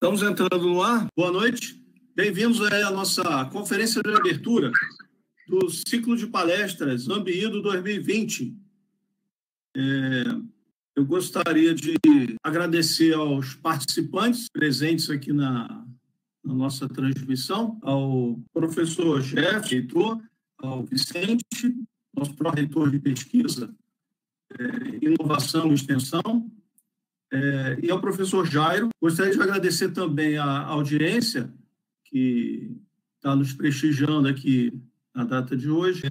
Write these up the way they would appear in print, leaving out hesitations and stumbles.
Estamos entrando no ar. Boa noite. Bem-vindos à nossa conferência de abertura do ciclo de palestras Ambiido 2020. Eu gostaria de agradecer aos participantes presentes aqui na nossa transmissão, ao professor Jeff, reitor, ao Vicente, nosso pró-reitor de pesquisa, inovação e extensão, e ao professor Jairo. Gostaria de agradecer também à audiência que está nos prestigiando aqui na data de hoje.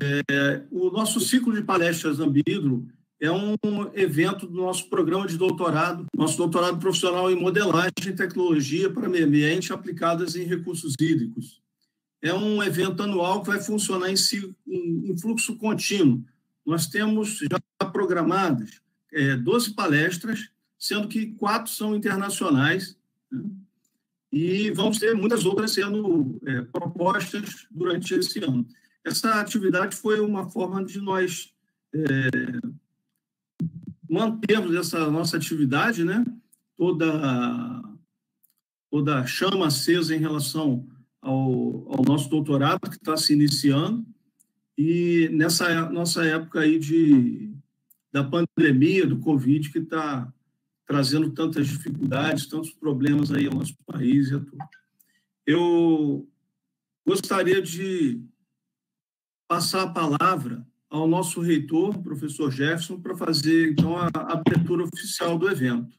O nosso ciclo de palestras Ambiido é um evento do nosso programa de doutorado, nosso doutorado profissional em modelagem e tecnologia para meio ambiente aplicadas em recursos hídricos. É um evento anual que vai funcionar em fluxo contínuo. Nós temos já programadas 12 palestras, sendo que 4 são internacionais, né? E vamos ter muitas outras sendo propostas durante esse ano. Essa atividade foi uma forma de nós mantermos essa nossa atividade, né? Toda a chama acesa em relação ao nosso doutorado que está se iniciando, e nessa nossa época aí da pandemia, do Covid, que está trazendo tantas dificuldades, tantos problemas aí ao nosso país e a tudo. Eu gostaria de passar a palavra ao nosso reitor, professor Jefferson, para fazer, então, a abertura oficial do evento.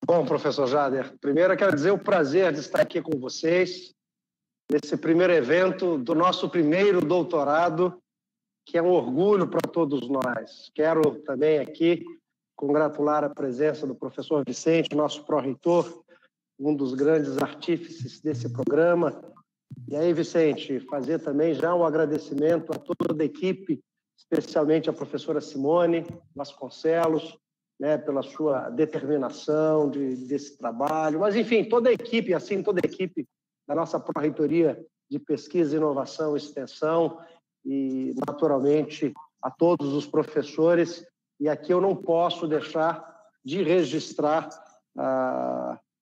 Bom, professor Jader, primeiro eu quero dizer o prazer de estar aqui com vocês, nesse primeiro evento do nosso primeiro doutorado, que é um orgulho para todos nós. Quero também aqui congratular a presença do professor Vicente, nosso pró-reitor, um dos grandes artífices desse programa. E aí, Vicente, fazer também já um agradecimento a toda a equipe, especialmente a professora Simone Vasconcelos, né, pela sua determinação desse trabalho. Mas, enfim, toda a equipe, assim, toda a equipe da nossa pró-reitoria de pesquisa, inovação e extensão, e, naturalmente, a todos os professores. E aqui eu não posso deixar de registrar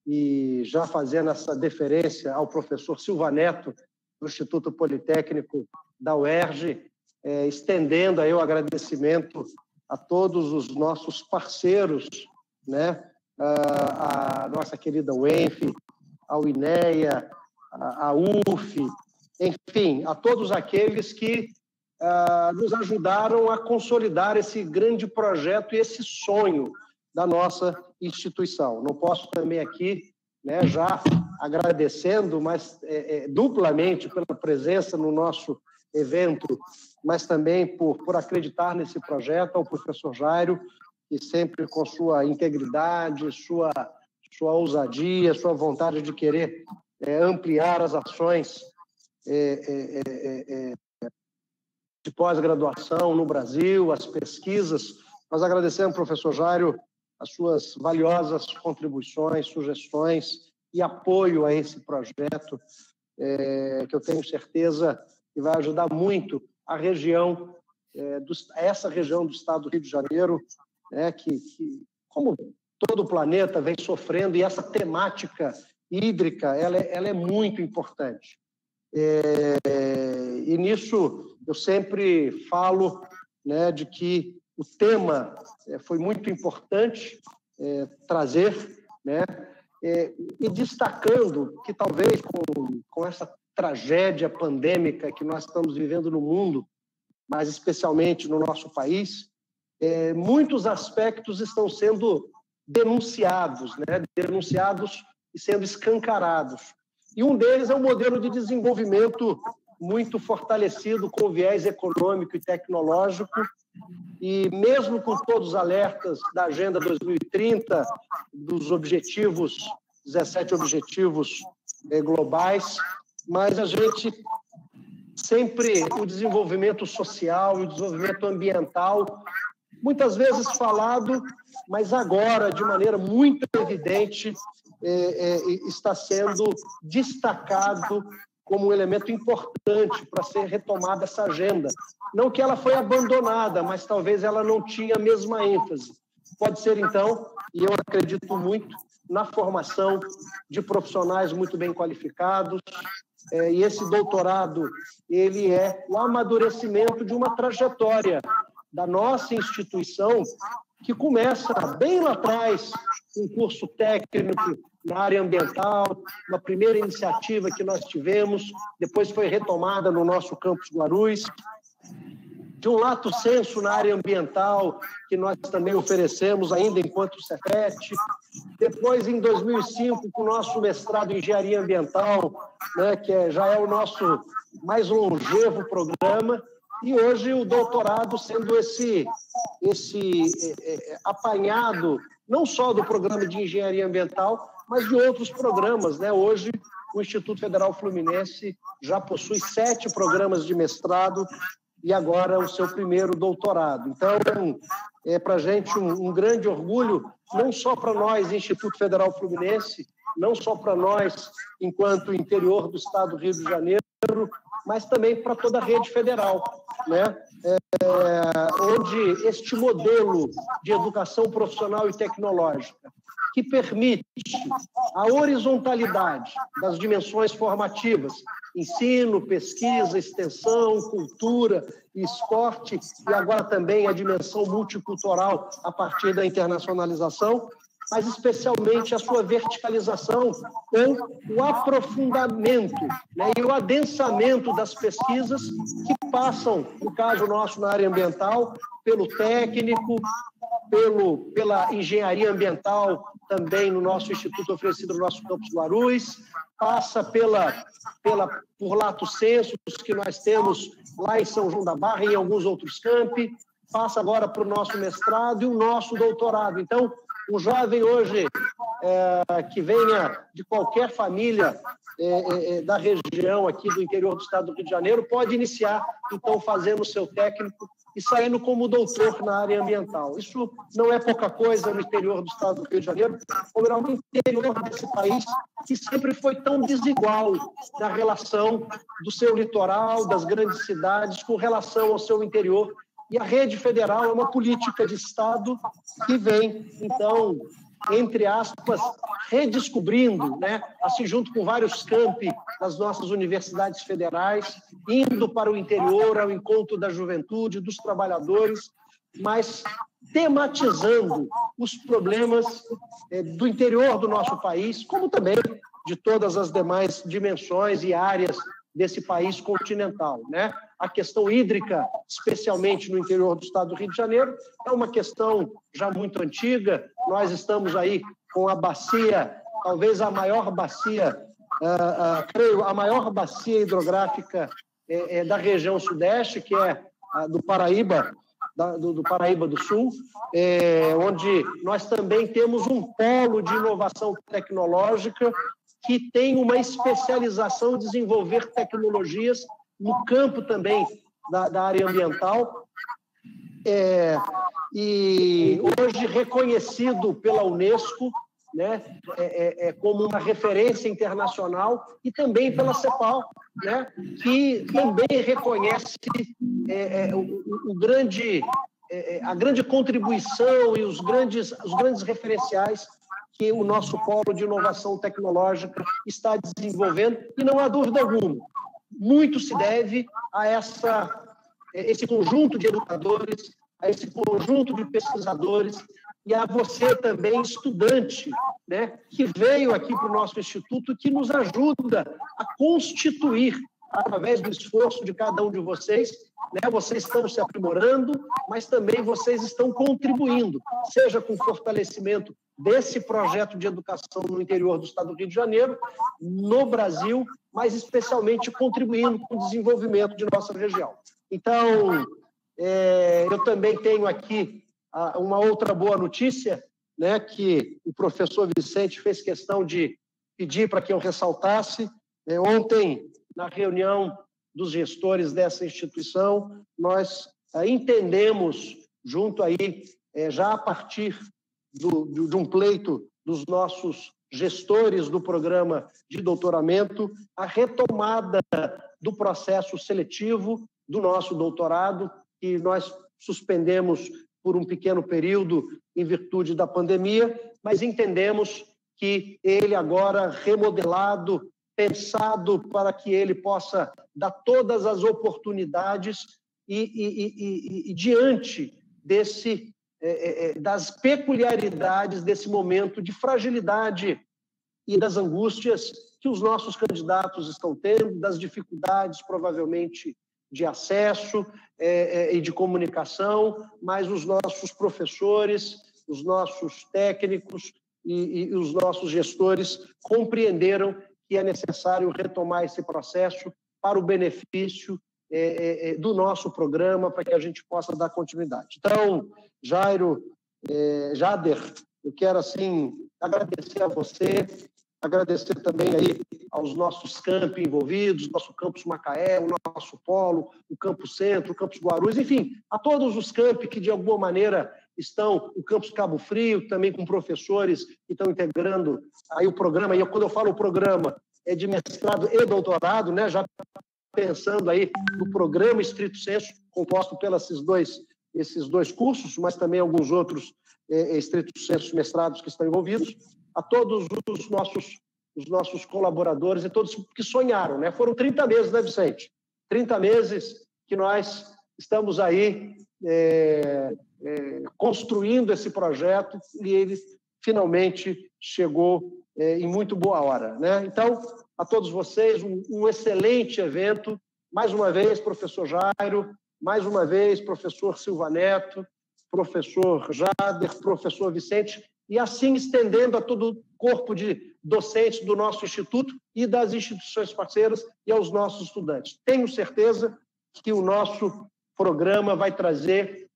e já fazendo essa deferência ao professor Silva Neto, do Instituto Politécnico da UERJ, estendendo aí o agradecimento a todos os nossos parceiros, né? A nossa querida UENF, ao INEA, a UF, enfim, a todos aqueles que nos ajudaram a consolidar esse grande projeto e esse sonho da nossa instituição. Não posso também aqui, né, já agradecendo, mas duplamente pela presença no nosso evento, mas também por acreditar nesse projeto, ao professor Jairo, que sempre com sua integridade, sua ousadia, sua vontade de querer ampliar as ações de pós-graduação no Brasil, as pesquisas. Nós agradecemos, professor Jairo, as suas valiosas contribuições, sugestões e apoio a esse projeto, que eu tenho certeza que vai ajudar muito a região, essa região do estado do Rio de Janeiro, né, que, como todo o planeta, vem sofrendo, e essa temática hídrica ela é muito importante. E nisso eu sempre falo, né, de que o tema foi muito importante trazer, né, e destacando que talvez com essa tragédia pandêmica que nós estamos vivendo no mundo, mas especialmente no nosso país, muitos aspectos estão sendo denunciados, né, denunciados e sendo escancarados. E um deles é o modelo de desenvolvimento muito fortalecido com viés econômico e tecnológico, e mesmo com todos os alertas da Agenda 2030, dos objetivos, 17 objetivos globais, mas a gente sempre, o desenvolvimento social e o desenvolvimento ambiental, muitas vezes falado, mas agora, de maneira muito evidente, está sendo destacado como um elemento importante para ser retomada essa agenda. Não que ela foi abandonada, mas talvez ela não tinha a mesma ênfase. Pode ser, então, e eu acredito muito, na formação de profissionais muito bem qualificados. E esse doutorado, ele é o amadurecimento de uma trajetória da nossa instituição, que começa bem lá atrás, um curso técnico na área ambiental, uma primeira iniciativa que nós tivemos, depois foi retomada no nosso campus Guarulhos, de um lato sensu na área ambiental, que nós também oferecemos ainda enquanto Cefet. Depois, em 2005, com o nosso mestrado em engenharia ambiental, né, que já é o nosso mais longevo programa, e hoje o doutorado sendo esse apanhado, não só do programa de engenharia ambiental, mas de outros programas, né? Hoje, o Instituto Federal Fluminense já possui 7 programas de mestrado e agora o seu primeiro doutorado. Então, é para a gente um grande orgulho, não só para nós, Instituto Federal Fluminense, não só para nós, enquanto interior do estado do Rio de Janeiro, mas também para toda a rede federal, né? Onde este modelo de educação profissional e tecnológica, que permite a horizontalidade das dimensões formativas, ensino, pesquisa, extensão, cultura e esporte, e agora também a dimensão multicultural a partir da internacionalização, mas especialmente a sua verticalização com o aprofundamento, né, e o adensamento das pesquisas que passam, no caso nosso na área ambiental, pelo técnico, pela engenharia ambiental, também no nosso instituto oferecido no nosso campus Guarulhos, passa por lato sensu, que nós temos lá em São João da Barra e em alguns outros campi, passa agora para o nosso mestrado e o nosso doutorado. Então, um jovem hoje que venha de qualquer família da região aqui do interior do estado do Rio de Janeiro pode iniciar, então, fazendo o seu técnico e saindo como doutor na área ambiental. Isso não é pouca coisa no interior do estado do Rio de Janeiro, ou no interior desse país que sempre foi tão desigual na relação do seu litoral, das grandes cidades, com relação ao seu interior. E a rede federal é uma política de Estado que vem, então, entre aspas, redescobrindo, né, assim, junto com vários campi das nossas universidades federais, indo para o interior, ao encontro da juventude, dos trabalhadores, mas tematizando os problemas do interior do nosso país, como também de todas as demais dimensões e áreas desse país continental, né? A questão hídrica, especialmente no interior do estado do Rio de Janeiro, é uma questão já muito antiga. Nós estamos aí com a bacia, talvez a maior bacia, a maior bacia hidrográfica da região sudeste, que é a do Paraíba, do Paraíba do Sul, onde nós também temos um polo de inovação tecnológica que tem uma especialização em desenvolver tecnologias no campo também da área ambiental, e hoje reconhecido pela Unesco, né, como uma referência internacional, e também pela CEPAL, né, que também reconhece a grande contribuição e os grandes referenciais que o nosso polo de inovação tecnológica está desenvolvendo, e não há dúvida alguma, muito se deve a esse conjunto de educadores, a esse conjunto de pesquisadores, e a você também, estudante, né, que veio aqui para o nosso instituto, que nos ajuda a constituir, através do esforço de cada um de vocês, né, vocês estão se aprimorando, mas também vocês estão contribuindo, seja com fortalecimento desse projeto de educação no interior do estado do Rio de Janeiro, no Brasil, mas especialmente contribuindo com o desenvolvimento de nossa região. Então, eu também tenho aqui uma outra boa notícia, né, que o professor Vicente fez questão de pedir para que eu ressaltasse. Ontem, na reunião dos gestores dessa instituição, nós entendemos, junto aí, já a partir de um pleito dos nossos gestores do programa de doutoramento, a retomada do processo seletivo do nosso doutorado, que nós suspendemos por um pequeno período em virtude da pandemia, mas entendemos que ele agora remodelado, pensado para que ele possa dar todas as oportunidades e diante das peculiaridades desse momento de fragilidade e das angústias que os nossos candidatos estão tendo, das dificuldades, provavelmente, de acesso e de comunicação, mas os nossos professores, os nossos técnicos e os nossos gestores compreenderam que é necessário retomar esse processo para o benefício do nosso programa, para que a gente possa dar continuidade. Então, Jairo, Jader, eu quero, assim, agradecer a você, agradecer também aí aos nossos campi envolvidos, nosso campus Macaé, o nosso polo, o campus Centro, o campus Guarulhos, enfim, a todos os campi que, de alguma maneira, estão, o campus Cabo Frio, também com professores que estão integrando aí o programa, e quando eu falo o programa, é de mestrado e doutorado, né, já pensando aí no programa estrito sensu, composto pelos esses dois cursos, mas também alguns outros estrito sensu mestrados que estão envolvidos, a todos os nossos colaboradores e todos que sonharam, né? Foram 30 meses, né, Vicente? 30 meses que nós estamos aí construindo esse projeto e ele finalmente chegou em muito boa hora, né? Então, a todos vocês, um excelente evento. Mais uma vez, professor Jairo, mais uma vez, professor Silva Neto, professor Jader, professor Vicente, e assim estendendo a todo o corpo de docentes do nosso instituto e das instituições parceiras e aos nossos estudantes. Tenho certeza que o nosso programa vai trazer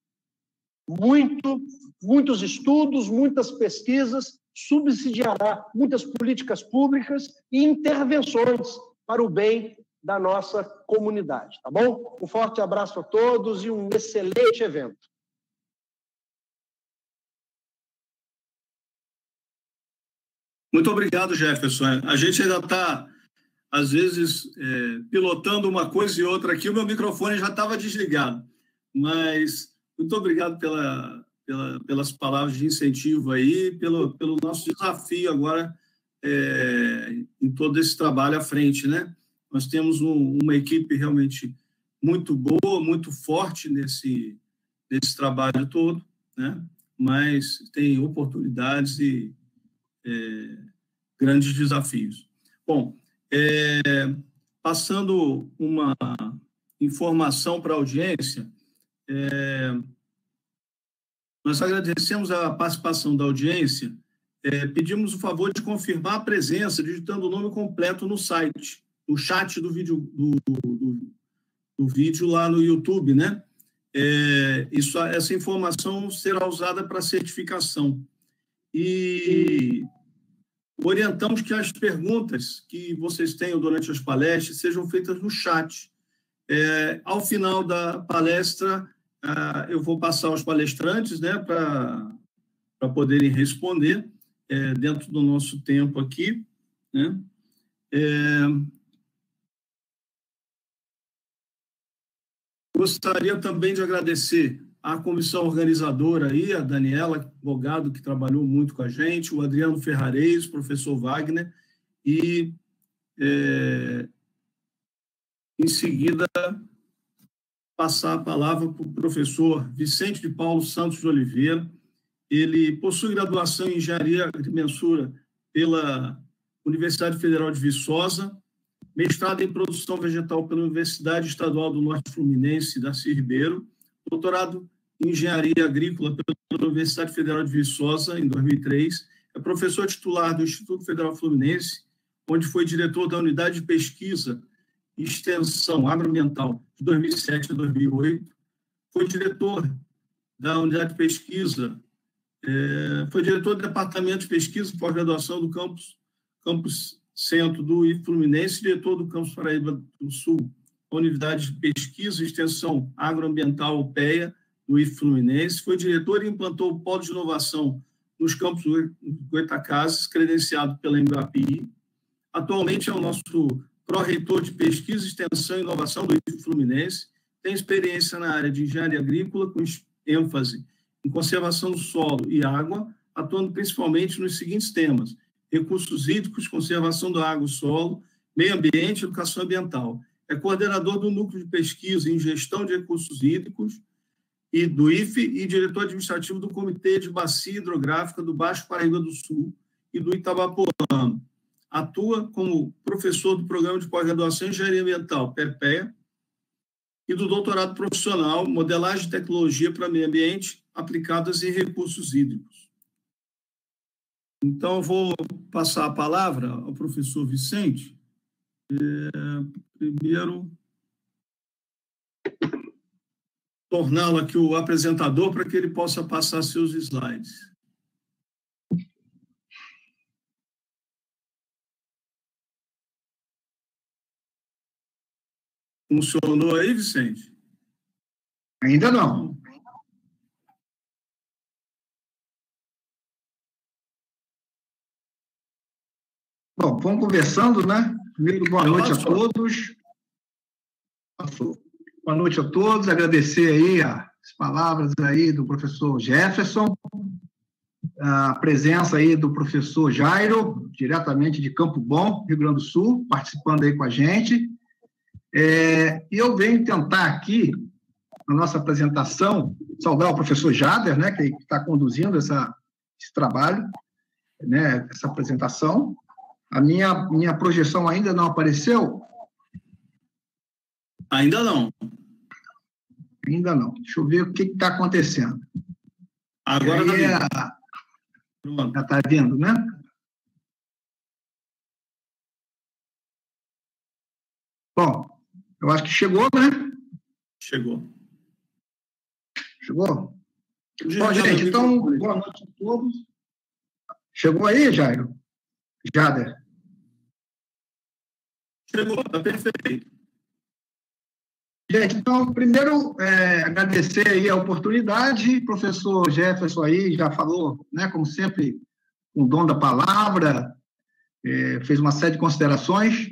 muitos estudos, muitas pesquisas, subsidiará muitas políticas públicas e intervenções para o bem da nossa comunidade, tá bom? Um forte abraço a todos e um excelente evento. Muito obrigado, Jefferson. A gente ainda está, às vezes, pilotando uma coisa e outra aqui. O meu microfone já estava desligado, mas muito obrigado pelas palavras de incentivo aí, pelo nosso desafio agora em todo esse trabalho à frente, né? Nós temos uma equipe realmente muito boa, muito forte nesse trabalho todo, né? Mas tem oportunidades e grandes desafios. Bom, passando uma informação para a audiência, nós agradecemos a participação da audiência, pedimos o favor de confirmar a presença, digitando o nome completo no site, no chat do vídeo, do vídeo lá no YouTube, né? Essa informação será usada para certificação. E orientamos que as perguntas que vocês tenham durante as palestras sejam feitas no chat. Ao final da palestra, eu vou passar aos palestrantes, né, para poderem responder dentro do nosso tempo aqui, né? Gostaria também de agradecer à comissão organizadora aí, a Daniela Bogado, que trabalhou muito com a gente, o Adriano Ferrareis, o professor Wagner, e, em seguida, passar a palavra para o professor Vicente de Paulo Santos de Oliveira. Ele possui graduação em Engenharia Agrimensura pela Universidade Federal de Viçosa, mestrado em Produção Vegetal pela Universidade Estadual do Norte Fluminense, Darcy Ribeiro, doutorado em Engenharia Agrícola pela Universidade Federal de Viçosa, em 2003, é professor titular do Instituto Federal Fluminense, onde foi diretor da Unidade de Pesquisa e Extensão Agroambiental de 2007 a 2008, foi diretor da Unidade de Pesquisa, foi diretor do Departamento de Pesquisa e Pós-Graduação do Campus Centro do IF Fluminense, diretor do Campus Paraíba do Sul, a Unidade de Pesquisa e Extensão Agroambiental UPEA, do IF Fluminense, foi diretor e implantou o Polo de Inovação nos campos Goitacazes, credenciado pela Embrapi. Atualmente é o nosso pró-reitor de Pesquisa, Extensão e Inovação do IF Fluminense, tem experiência na área de engenharia agrícola, com ênfase em conservação do solo e água, atuando principalmente nos seguintes temas: recursos hídricos, conservação da água e solo, meio ambiente e educação ambiental. É coordenador do Núcleo de Pesquisa em Gestão de Recursos Hídricos e do IFE e diretor administrativo do Comitê de Bacia Hidrográfica do Baixo Paraíba do Sul e do Itabapoano. Atua como professor do Programa de Pós-Graduação em Engenharia Ambiental, PERPEA, e do doutorado profissional, Modelagem de Tecnologia para Meio Ambiente aplicadas em recursos hídricos. Então, eu vou passar a palavra ao professor Vicente. Primeiro, torná-lo aqui o apresentador para que ele possa passar seus slides. Funcionou aí, Vicente? Ainda não. Bom, vamos conversando, né? Primeiro, boa noite a todos. Boa noite a todos. Agradecer aí as palavras aí do professor Jefferson, a presença aí do professor Jairo, diretamente de Campo Bom, Rio Grande do Sul, participando aí com a gente. E eu venho tentar aqui, na nossa apresentação, saudar o professor Jader, né, que está conduzindo esse trabalho, né, essa apresentação. A minha projeção ainda não apareceu? Ainda não. Ainda não. Deixa eu ver o que está acontecendo. Agora já está vindo, né? Bom, eu acho que chegou, né? Chegou. Chegou? Bom, gente, então, boa noite a todos. Chegou aí, Jairo? Jader? Chegou, está perfeito. Gente, então, primeiro, agradecer aí a oportunidade. O professor Jefferson aí já falou, né, como sempre, com o dom da palavra, fez uma série de considerações.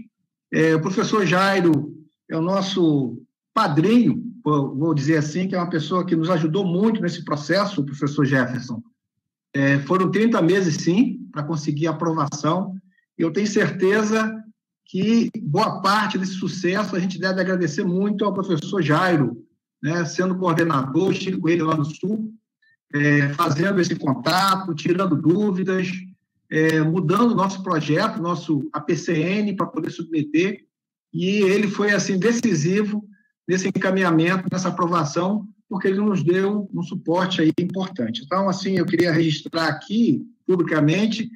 O professor Jairo é o nosso padrinho, vou dizer assim, que é uma pessoa que nos ajudou muito nesse processo, o professor Jefferson. Foram 30 meses, sim, para conseguir a aprovação. Eu tenho certeza que boa parte desse sucesso a gente deve agradecer muito ao professor Jairo, né, sendo coordenador, estive com ele lá no Sul, fazendo esse contato, tirando dúvidas, mudando o nosso projeto, nosso APCN, para poder submeter, e ele foi, assim, decisivo nesse encaminhamento, nessa aprovação, porque ele nos deu um suporte aí importante. Então, assim, eu queria registrar aqui, publicamente,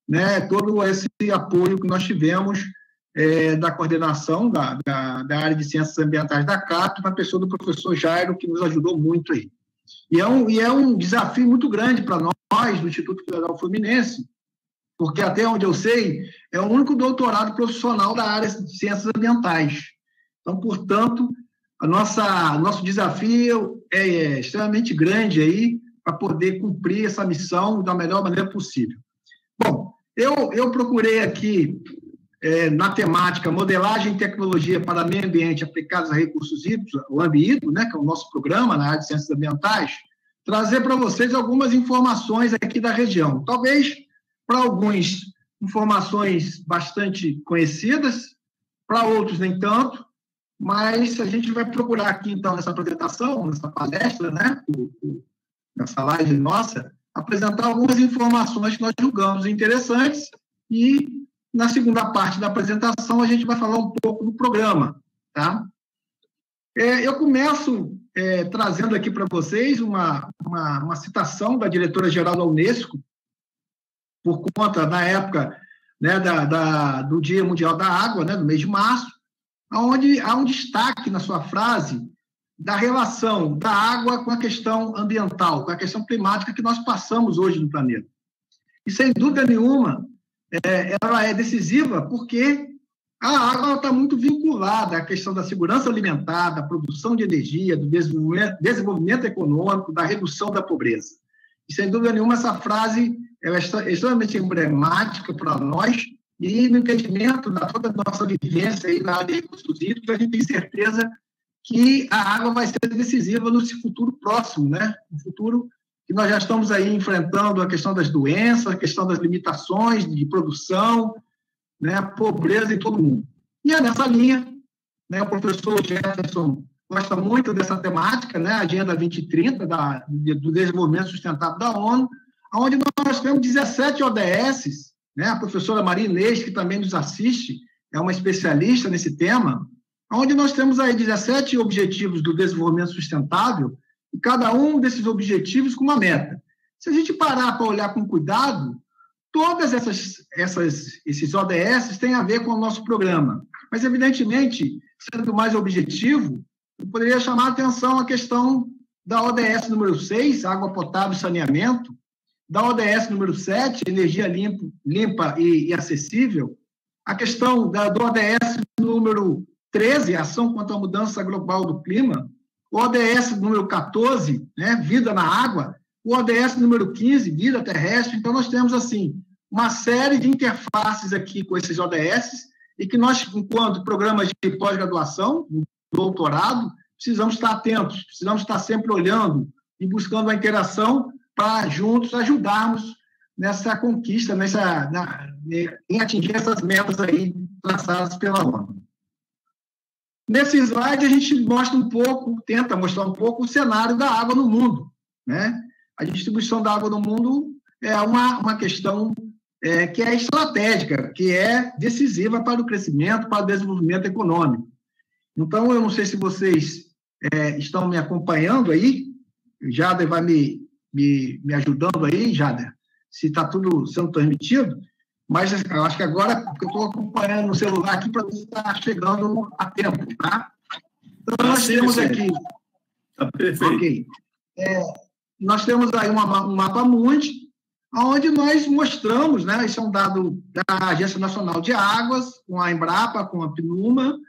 né, todo esse apoio que nós tivemos da coordenação da área de Ciências Ambientais da CAPES, na pessoa do professor Jairo, que nos ajudou muito aí. E é um desafio muito grande para nós, do Instituto Federal Fluminense, porque, até onde eu sei, é o único doutorado profissional da área de Ciências Ambientais. Então, portanto, nosso desafio é extremamente grande aí para poder cumprir essa missão da melhor maneira possível. Bom, eu procurei aqui, na temática Modelagem e Tecnologia para Meio Ambiente aplicados a recursos hídricos, o AMBI-HIDRO, né, que é o nosso programa na área de Ciências Ambientais, trazer para vocês algumas informações aqui da região. Talvez, para alguns, informações bastante conhecidas, para outros nem tanto, mas a gente vai procurar aqui, então, nessa apresentação, nessa palestra, né, nessa live nossa, apresentar algumas informações que nós julgamos interessantes e, na segunda parte da apresentação, a gente vai falar um pouco do programa, tá? Eu começo trazendo aqui para vocês uma citação da diretora-geral da Unesco, por conta, na época, né, do Dia Mundial da Água, né, do mês de março, onde há um destaque na sua frase da relação da água com a questão ambiental, com a questão climática que nós passamos hoje no planeta. E, sem dúvida nenhuma, ela é decisiva porque a água está muito vinculada à questão da segurança alimentar, da produção de energia, do desenvolvimento econômico, da redução da pobreza. E, sem dúvida nenhuma, essa frase ela é extremamente emblemática para nós e, no entendimento da toda a nossa vivência aí na área de recursos hídricos, a gente tem certeza que a água vai ser decisiva no futuro próximo, né? No futuro que nós já estamos aí enfrentando a questão das doenças, a questão das limitações de produção, né, a pobreza em todo mundo. E é nessa linha, né, o professor Jefferson gosta muito dessa temática, né, a Agenda 2030 do Desenvolvimento Sustentável da ONU, onde nós temos 17 ODS, né, a professora Maria Inês, que também nos assiste, é uma especialista nesse tema, onde nós temos aí 17 objetivos do desenvolvimento sustentável, e cada um desses objetivos com uma meta. Se a gente parar para olhar com cuidado, todas esses ODS têm a ver com o nosso programa, mas, evidentemente, sendo mais objetivo, eu poderia chamar a atenção a questão da ODS número 6, água potável e saneamento, da ODS número 7, energia limpa e acessível, a questão do ODS número 13, ação contra a mudança global do clima, o ODS número 14, né, vida na água, o ODS número 15, vida terrestre. Então, nós temos, assim, uma série de interfaces aqui com esses ODS e que nós, enquanto programas de pós-graduação, doutorado, precisamos estar atentos, precisamos estar sempre olhando e buscando a interação para juntos ajudarmos nessa conquista, em atingir essas metas aí traçadas pela ONU. Nesse slide, a gente mostra um pouco, tenta mostrar um pouco o cenário da água no mundo, né? A distribuição da água no mundo é uma questão que é estratégica, que é decisiva para o crescimento, para o desenvolvimento econômico. Então, eu não sei se vocês estão me acompanhando aí, o Jader vai me ajudando aí, Jader, se está tudo sendo transmitido, mas eu acho que agora, porque eu estou acompanhando no celular aqui para ver se está chegando a tempo, tá? Então, nós temos aqui... Está perfeito. Ok. Nós temos aí um mapa mundi, onde nós mostramos, né, esse é um dado da Agência Nacional de Águas, com a Embrapa, com a PNUMA,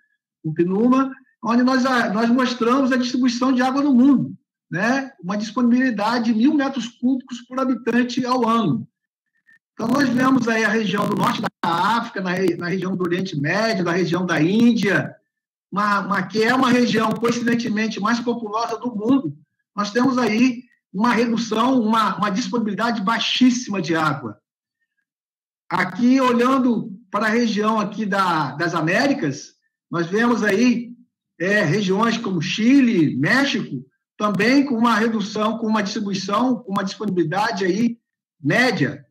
onde nós mostramos a distribuição de água no mundo, né, uma disponibilidade de 1.000 metros cúbicos por habitante ao ano. Então, nós vemos aí a região do norte da África, na região do Oriente Médio, da região da Índia, que é uma região, coincidentemente, mais populosa do mundo. Nós temos aí uma redução, uma disponibilidade baixíssima de água. Aqui, olhando para a região aqui das Américas, nós vemos aí regiões como Chile, México, também com uma redução, com uma distribuição, com uma disponibilidade aí média.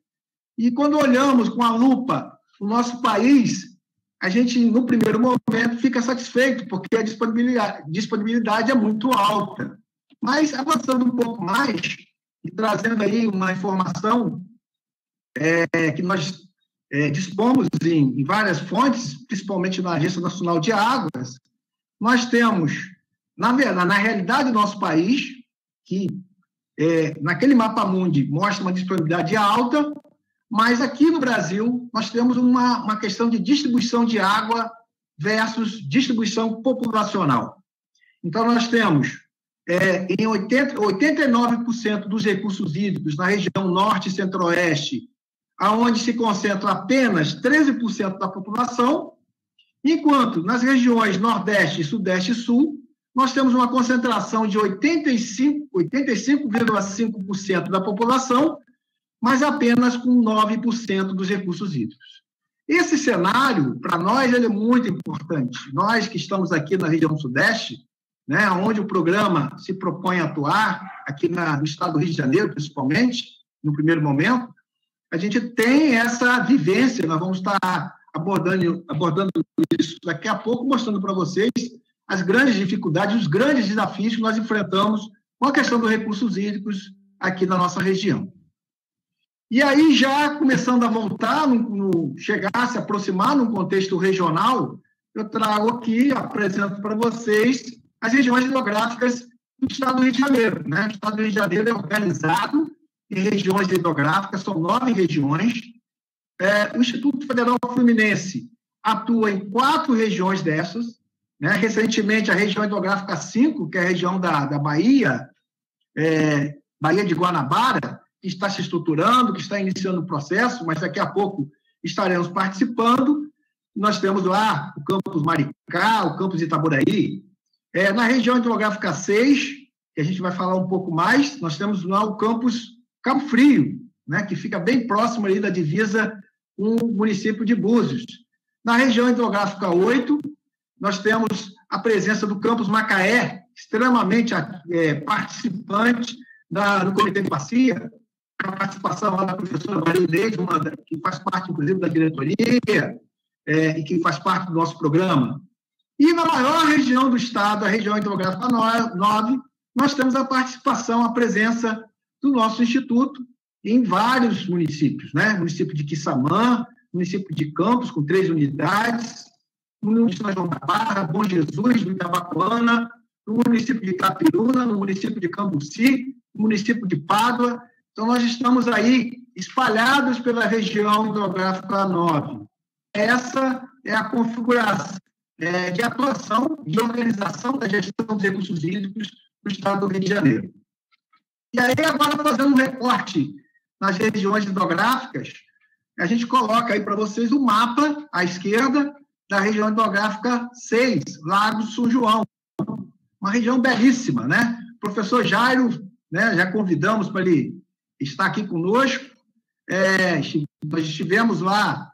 E quando olhamos com a lupa o nosso país, a gente, no primeiro momento, fica satisfeito, porque a disponibilidade é muito alta. Mas, avançando um pouco mais, e trazendo aí uma informação que nós dispomos em várias fontes, principalmente na Agência Nacional de Águas, nós temos, na realidade do nosso país, que naquele mapa mundi mostra uma disponibilidade alta, mas aqui no Brasil nós temos uma questão de distribuição de água versus distribuição populacional. Então, nós temos em 89% dos recursos hídricos na região norte e centro-oeste, onde se concentra apenas 13% da população, enquanto nas regiões nordeste, sudeste e sul, nós temos uma concentração de 85,5% da população, mas apenas com 9% dos recursos hídricos. Esse cenário, para nós, ele é muito importante. Nós que estamos aqui na região sudeste, né, onde o programa se propõe a atuar, aqui no estado do Rio de Janeiro, principalmente, no primeiro momento, a gente tem essa vivência, nós vamos estar abordando isso daqui a pouco, mostrando para vocês as grandes dificuldades, os grandes desafios que nós enfrentamos com a questão dos recursos hídricos aqui na nossa região. E aí, já começando a voltar, chegar a se aproximar num contexto regional, eu trago aqui, apresento para vocês as regiões hidrográficas do estado do Rio de Janeiro, né? O estado do Rio de Janeiro é organizado em regiões hidrográficas, são 9 regiões. O Instituto Federal Fluminense atua em 4 regiões dessas, né? Recentemente, a região hidrográfica 5, que é a região da Bahia, Baía de Guanabara, que está se estruturando, que está iniciando o processo, mas daqui a pouco estaremos participando. Nós temos lá o campus Maricá, o campus Itaboraí. Na região hidrográfica 6, que a gente vai falar um pouco mais, nós temos lá o campus Cabo Frio, né, que fica bem próximo ali da divisa com o município de Búzios. Na região hidrográfica 8, nós temos a presença do campus Macaé, extremamente participante do Comitê de Bacia, a participação lá da professora Maria Inês, que faz parte, inclusive, da diretoria, e que faz parte do nosso programa. E na maior região do estado, a região hidrográfica 9, nós temos a participação, a presença do nosso instituto em vários municípios, né? Município de Quissamã, município de Campos, com 3 unidades, no município de São João da Barra, Bom Jesus, no Itabapoana, no município de Itapiruna, no município de Cambuci, no município de Pádua. Então, nós estamos aí espalhados pela região hidrográfica 9. Essa é a configuração de atuação, de organização da gestão dos recursos hídricos do estado do Rio de Janeiro. E aí, agora, fazendo um recorte nas regiões hidrográficas, a gente coloca aí para vocês o mapa, à esquerda, da região hidrográfica 6, Lago do São João. Uma região belíssima, né? O professor Jairo, né, já convidamos para ele estar aqui conosco. Nós estivemos lá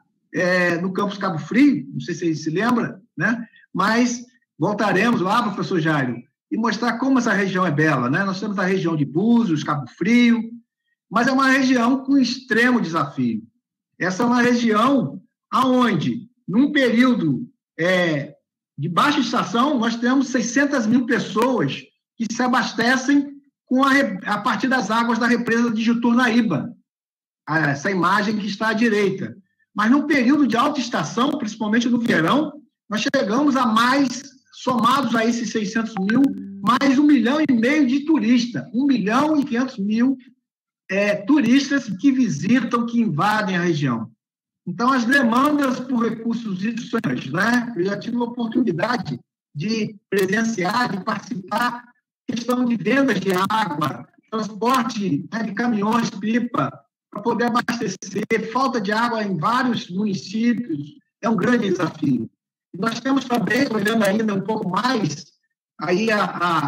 no campus Cabo Frio, não sei se ele se lembra, né? Mas voltaremos lá, professor Jairo, e mostrar como essa região é bela, né? Nós temos a região de Búzios, Cabo Frio, mas é uma região com extremo desafio. Essa é uma região onde, num período de baixa estação, nós temos 600 mil pessoas que se abastecem a partir das águas da represa de Juturnaíba, essa imagem que está à direita. Mas no período de alta estação, principalmente no verão, nós chegamos a mais, somados a esses 600 mil, mais 1,5 milhão de turistas, 1.500.000 turistas que visitam, que invadem a região. Então, as demandas por recursos hídricos, né? Eu já tive a oportunidade de presenciar, de participar, questão de vendas de água, transporte, né, de caminhões, pipa, para poder abastecer, falta de água em vários municípios, é um grande desafio. Nós temos também, olhando ainda um pouco mais, aí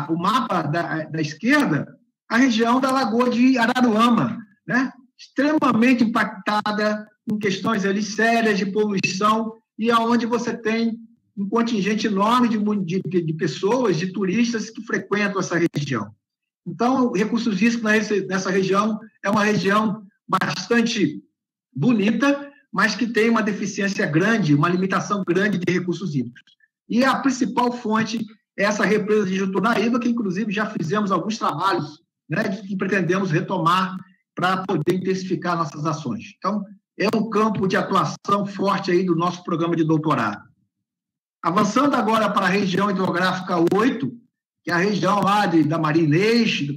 o mapa da esquerda, a região da Lagoa de Araruama, né? Extremamente impactada em questões ali sérias de poluição e aonde você tem um contingente enorme de pessoas, de turistas que frequentam essa região. Então, recursos hídricos nessa região é uma região bastante bonita, mas que tem uma deficiência grande, uma limitação grande de recursos hídricos. E a principal fonte é essa represa de Juturnaíba, que inclusive já fizemos alguns trabalhos, né, que pretendemos retomar para poder intensificar nossas ações. Então, é um campo de atuação forte aí do nosso programa de doutorado. Avançando agora para a região hidrográfica 8, que é a região lá da Maria Inês, da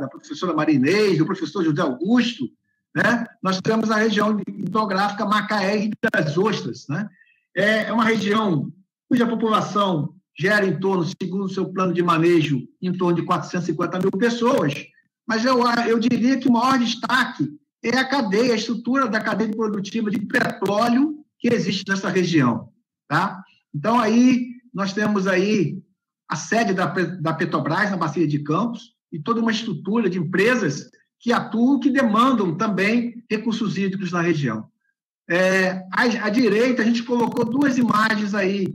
professora Maria Inês, do professor José Augusto, né? Nós temos a região hidrográfica Macaé e das Ostras, né? É uma região cuja população gera em torno, segundo o seu plano de manejo, em torno de 450 mil pessoas, mas eu diria que o maior destaque é a estrutura da cadeia produtiva de petróleo que existe nessa região, tá? Então, aí, nós temos aí a sede da Petrobras, na Bacia de Campos, e toda uma estrutura de empresas que atuam, que demandam também recursos hídricos na região. À direita, a gente colocou 2 imagens aí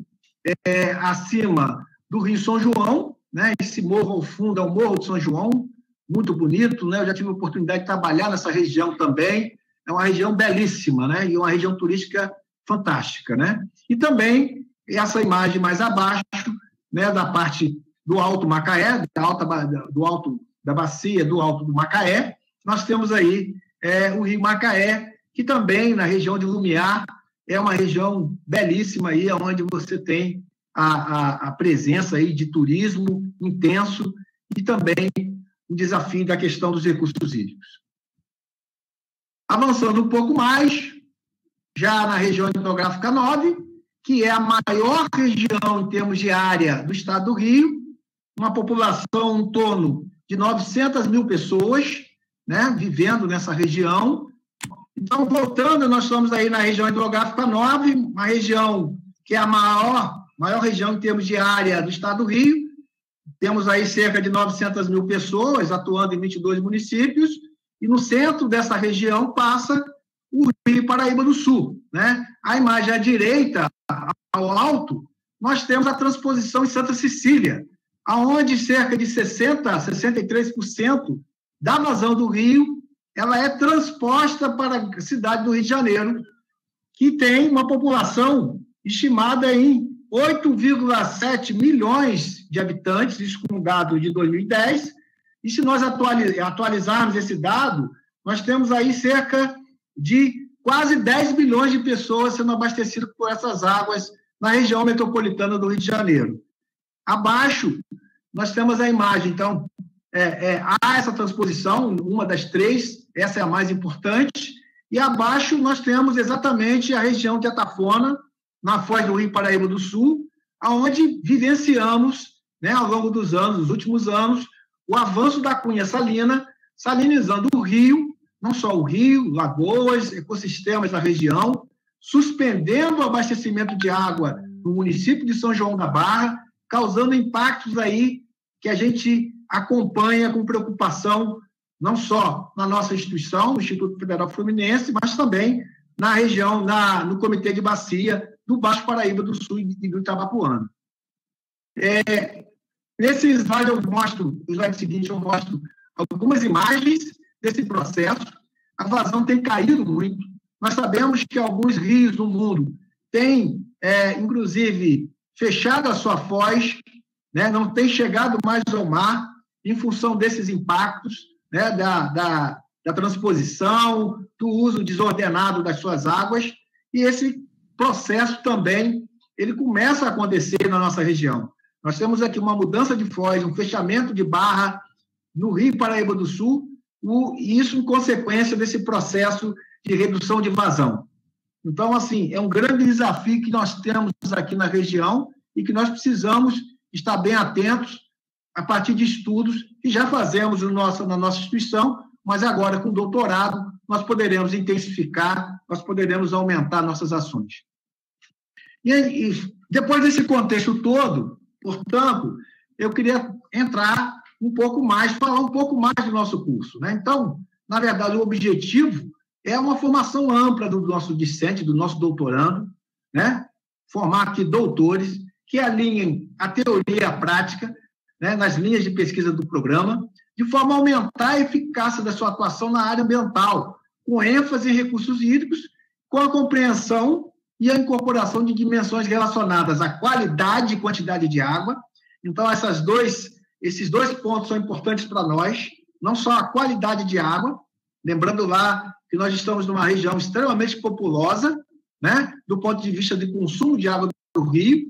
acima do Rio São João, né? Esse morro ao fundo é o Morro de São João, muito bonito, né? Eu já tive a oportunidade de trabalhar nessa região também, é uma região belíssima, né? E uma região turística fantástica, né? E também essa imagem mais abaixo, né, da parte do Alto Macaé, do alto da bacia, do Alto do Macaé, nós temos aí o Rio Macaé, que também, na região de Lumiar, é uma região belíssima aí, onde você tem a presença aí de turismo intenso e também o desafio da questão dos recursos hídricos. Avançando um pouco mais, já na região hidrográfica 9, que é a maior região em termos de área do estado do Rio, uma população em torno de 900 mil pessoas, né, vivendo nessa região. Então, voltando, nós estamos aí na região hidrográfica 9, uma região que é a maior região em termos de área do estado do Rio, temos aí cerca de 900 mil pessoas atuando em 22 municípios, e no centro dessa região passa o Rio Paraíba do Sul, né? A imagem à direita, ao alto, nós temos a transposição em Santa Cecília, aonde cerca de 63% da vazão do rio, ela é transposta para a cidade do Rio de Janeiro, que tem uma população estimada em 8,7 milhões de habitantes, isso com o dado de 2010, e se nós atualizarmos esse dado, nós temos aí cerca de quase 10 milhões de pessoas sendo abastecidas por essas águas na região metropolitana do Rio de Janeiro. Abaixo, nós temos a imagem, então, há essa transposição, uma das três, essa é a mais importante, e abaixo nós temos exatamente a região de Atafona, na foz do Rio Paraíba do Sul, onde vivenciamos, né, ao longo dos anos, dos últimos anos, o avanço da cunha salina, salinizando o rio, não só o rio, lagoas, ecossistemas da região, suspendendo o abastecimento de água no município de São João da Barra, causando impactos aí que a gente acompanha com preocupação, não só na nossa instituição, no Instituto Federal Fluminense, mas também na região, no Comitê de Bacia do Baixo Paraíba do Sul e do Itabapoana. Nesse slide no slide seguinte, eu mostro algumas imagens desse processo. A vazão tem caído muito. Nós sabemos que alguns rios do mundo têm, inclusive, fechado a sua foz, né, não tem chegado mais ao mar em função desses impactos, né, da transposição, do uso desordenado das suas águas, e esse processo também ele começa a acontecer na nossa região. Nós temos aqui uma mudança de foz, um fechamento de barra no Rio Paraíba do Sul, e isso em consequência desse processo de redução de vazão. Então, assim, é um grande desafio que nós temos aqui na região e que nós precisamos estar bem atentos a partir de estudos que já fazemos na nossa instituição, mas agora, com doutorado, nós poderemos intensificar, nós poderemos aumentar nossas ações. E depois desse contexto todo, portanto, eu queria entrar um pouco mais, falar um pouco mais do nosso curso, né? Então, na verdade, o objetivo é uma formação ampla do nosso discente, do nosso doutorando, né? Formar aqui doutores que alinhem a teoria e a prática, né, nas linhas de pesquisa do programa, de forma a aumentar a eficácia da sua atuação na área ambiental, com ênfase em recursos hídricos, com a compreensão e a incorporação de dimensões relacionadas à qualidade e quantidade de água. Então, esses dois pontos são importantes para nós, não só a qualidade de água, lembrando lá que nós estamos numa região extremamente populosa, né, do ponto de vista de consumo de água do rio.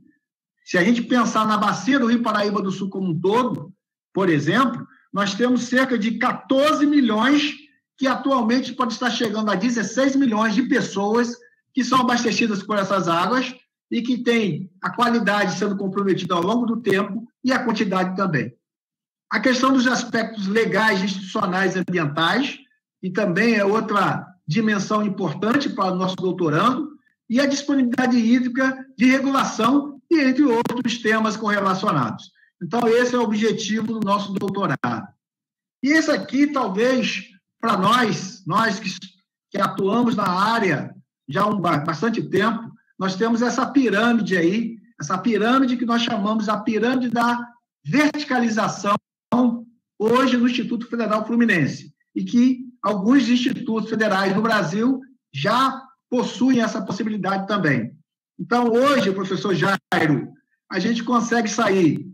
Se a gente pensar na bacia do Rio Paraíba do Sul como um todo, por exemplo, nós temos cerca de 14 milhões que atualmente pode estar chegando a 16 milhões de pessoas que são abastecidas por essas águas e que têm a qualidade sendo comprometida ao longo do tempo e a quantidade também. A questão dos aspectos legais, institucionais e ambientais, e também é outra dimensão importante para o nosso doutorando, e a disponibilidade hídrica de regulação e entre outros temas correlacionados. Então, esse é o objetivo do nosso doutorado. E esse aqui, talvez, para nós que atuamos na área já há bastante tempo, nós temos essa pirâmide aí, essa pirâmide que nós chamamos a pirâmide da verticalização hoje no Instituto Federal Fluminense, e que alguns institutos federais no Brasil já possuem essa possibilidade também. Então, hoje, professor Jairo, a gente consegue sair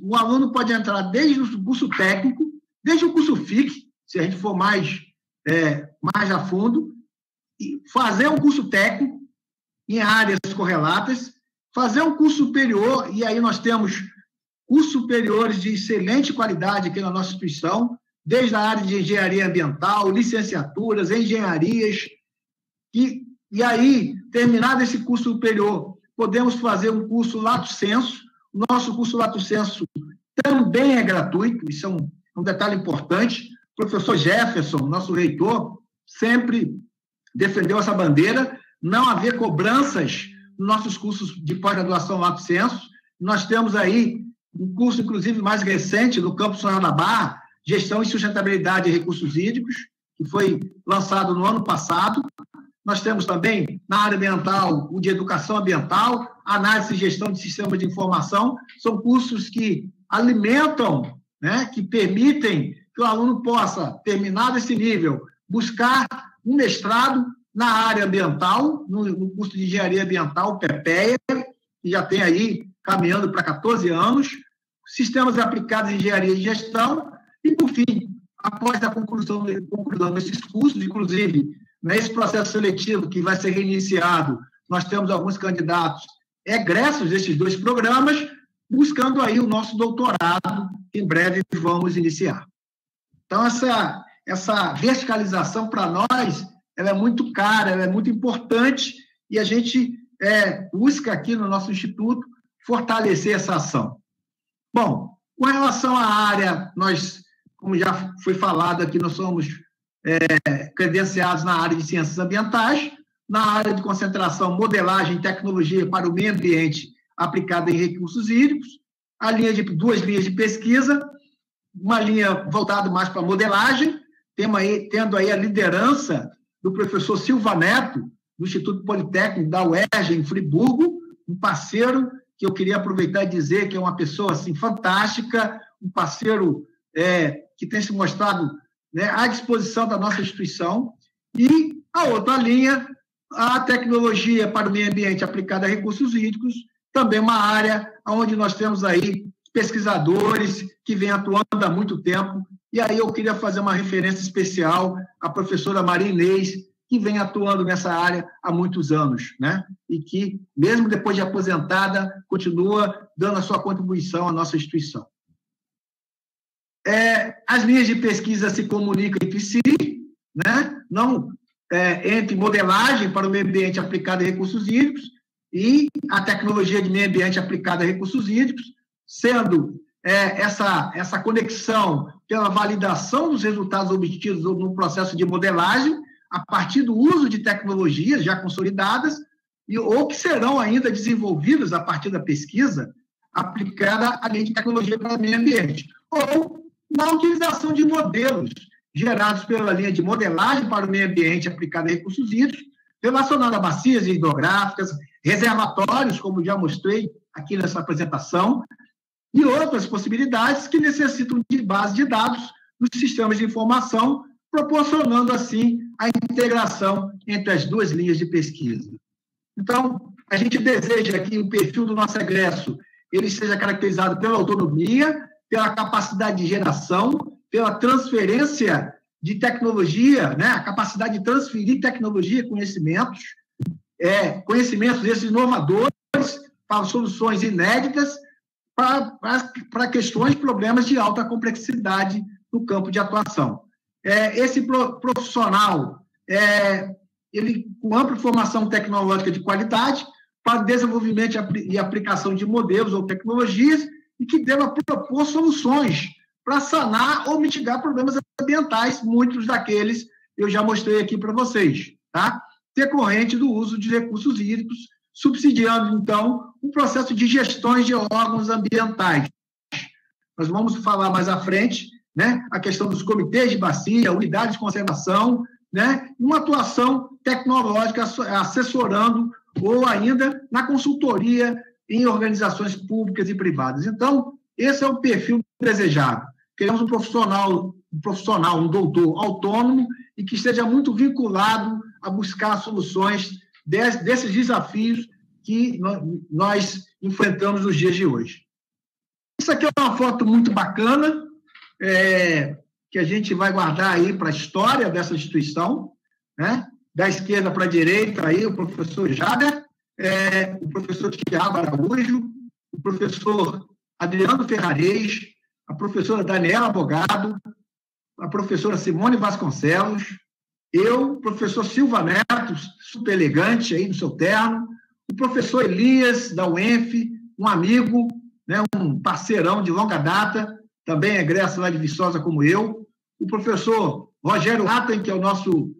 o aluno pode entrar desde o curso técnico, desde o curso FIC, se a gente for mais a fundo, e fazer um curso técnico em áreas correlatas, fazer um curso superior, e aí nós temos cursos superiores de excelente qualidade aqui na nossa instituição, desde a área de engenharia ambiental, licenciaturas, engenharias, e aí, terminado esse curso superior, podemos fazer um curso lato sensu. O nosso curso lato sensu também é gratuito, isso é um detalhe importante. O professor Jefferson, nosso reitor, sempre defendeu essa bandeira, não haver cobranças nos nossos cursos de pós-graduação lato sensu. Nós temos aí um curso, inclusive, mais recente, no campus Sonora da Barra, Gestão e Sustentabilidade de Recursos Hídricos, que foi lançado no ano passado. Nós temos também, na área ambiental, o de Educação Ambiental, Análise e Gestão de Sistemas de Informação. São cursos que alimentam, né, que permitem que o aluno possa, terminado esse nível, buscar um mestrado na área ambiental, no curso de Engenharia Ambiental, PEPEA, que já tem aí, caminhando para 14 anos, Sistemas Aplicados em Engenharia e Gestão, e, por fim, após a conclusão desses cursos, inclusive, nesse processo seletivo que vai ser reiniciado, nós temos alguns candidatos egressos desses 2 programas, buscando aí o nosso doutorado, que em breve vamos iniciar. Então, essa verticalização, para nós, ela é muito cara, ela é muito importante, e a gente busca aqui no nosso instituto fortalecer essa ação. Bom, com relação à área, nós, como já foi falado aqui, nós somos credenciados na área de ciências ambientais, na área de concentração, modelagem e tecnologia para o meio ambiente aplicada em recursos hídricos, duas linhas de pesquisa, uma linha voltada mais para modelagem, tendo aí a liderança do professor Silva Neto, do Instituto Politécnico da UERJ, em Friburgo, um parceiro que eu queria aproveitar e dizer que é uma pessoa assim, fantástica, um parceiro que tem se mostrado, né, à disposição da nossa instituição. E a outra linha, a tecnologia para o meio ambiente aplicada a recursos hídricos, também uma área onde nós temos aí pesquisadores que vêm atuando há muito tempo. E aí eu queria fazer uma referência especial à professora Maria Inês, que vem atuando nessa área há muitos anos, né? E que, mesmo depois de aposentada, continua dando a sua contribuição à nossa instituição. As linhas de pesquisa se comunicam entre si, né? Não entre modelagem para o meio ambiente aplicado a recursos hídricos e a tecnologia de meio ambiente aplicada a recursos hídricos, sendo essa conexão pela validação dos resultados obtidos no processo de modelagem, a partir do uso de tecnologias já consolidadas, ou que serão ainda desenvolvidas a partir da pesquisa aplicada à lei de tecnologia para o meio ambiente, ou na utilização de modelos gerados pela linha de modelagem para o meio ambiente aplicada a recursos hídricos, relacionada a bacias hidrográficas, reservatórios, como já mostrei aqui nessa apresentação, e outras possibilidades que necessitam de base de dados nos sistemas de informação, proporcionando, assim, a integração entre as 2 linhas de pesquisa. Então, a gente deseja que o perfil do nosso egresso ele seja caracterizado pela autonomia, pela capacidade de geração, pela transferência de tecnologia, né? A capacidade de transferir tecnologia, conhecimentos esses inovadores para soluções inéditas para questões, problemas de alta complexidade no campo de atuação. Esse profissional, ele com ampla formação tecnológica de qualidade para desenvolvimento e aplicação de modelos ou tecnologias e que deva propor soluções para sanar ou mitigar problemas ambientais, muitos daqueles eu já mostrei aqui para vocês, tá? Decorrente do uso de recursos hídricos, subsidiando, então, o processo de gestões de órgãos ambientais. Nós vamos falar mais à frente, né, a questão dos comitês de bacia, unidades de conservação, né, uma atuação tecnológica assessorando ou ainda na consultoria em organizações públicas e privadas. Então, esse é o perfil desejado. Queremos um profissional, um doutor autônomo e que esteja muito vinculado a buscar soluções desses desafios que nós enfrentamos nos dias de hoje. Isso aqui é uma foto muito bacana, que a gente vai guardar aí para a história dessa instituição, né? Da esquerda para a direita, aí, o professor Jader, o professor Tiago Araújo, o professor Adriano Ferrarez, a professora Daniela Bogado, a professora Simone Vasconcelos, eu, o professor Silva Neto, super elegante aí no seu terno, o professor Elias, da UENF, um amigo, né, um parceirão de longa data, também egresso lá de Viçosa como eu, o professor Rogério Ratten, que é o nosso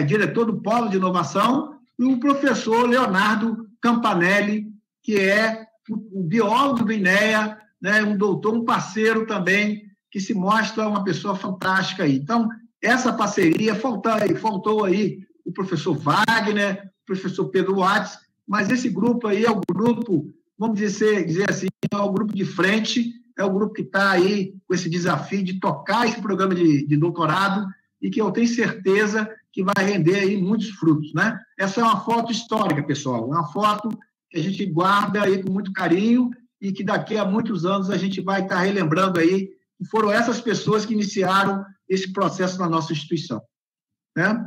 diretor do Polo de Inovação, e o professor Leonardo Campanelli, que é o biólogo do INEA, né, um doutor, um parceiro também, que se mostra uma pessoa fantástica aí. Então, essa parceria, faltou aí o professor Wagner, o professor Pedro Watts, mas esse grupo aí é o grupo, vamos dizer assim, é o grupo de frente, é o grupo que está aí com esse desafio de tocar esse programa de doutorado e que eu tenho certeza que vai render aí muitos frutos, né? Essa é uma foto histórica, pessoal, uma foto que a gente guarda aí com muito carinho e que daqui a muitos anos a gente vai estar relembrando aí que foram essas pessoas que iniciaram esse processo na nossa instituição, né?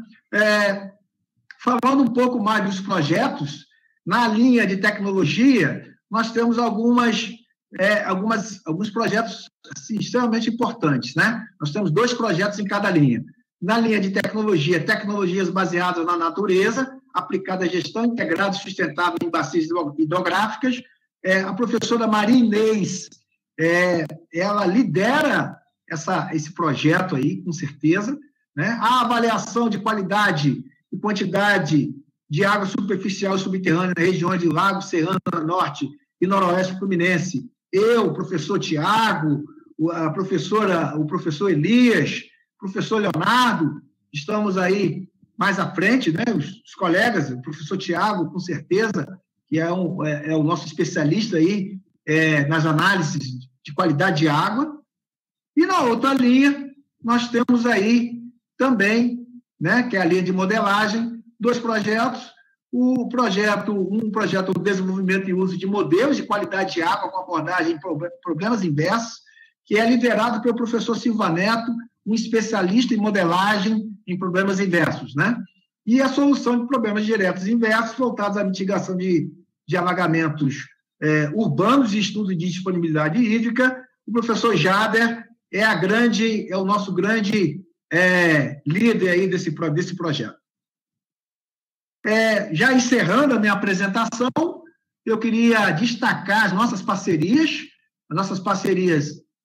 Falando um pouco mais dos projetos, na linha de tecnologia, nós temos alguns projetos assim, extremamente importantes, né? Nós temos 2 projetos em cada linha. Na linha de tecnologia, tecnologias baseadas na natureza, aplicada à gestão integrada e sustentável em bacias hidrográficas. A professora Maria Inês, ela lidera esse projeto aí, com certeza, né? A avaliação de qualidade e quantidade de água superficial e subterrânea nas regiões de Lago, Serrana Norte e Noroeste Fluminense. Eu, o professor Tiago, o professor Elias, o professor Leonardo, estamos aí mais à frente, né? Os colegas, o professor Tiago, com certeza, que é o nosso especialista aí nas análises de qualidade de água. E na outra linha, nós temos aí também, né, que é a linha de modelagem, 2 projetos. Um projeto de desenvolvimento e uso de modelos de qualidade de água com abordagem em problemas inversos, que é liderado pelo professor Silva Neto, um especialista em modelagem em problemas inversos, né? E a solução de problemas diretos e inversos voltados à mitigação de alagamentos urbanos e estudo de disponibilidade hídrica. O professor Jader é o nosso grande líder aí desse projeto. Já encerrando a minha apresentação, eu queria destacar as nossas parcerias,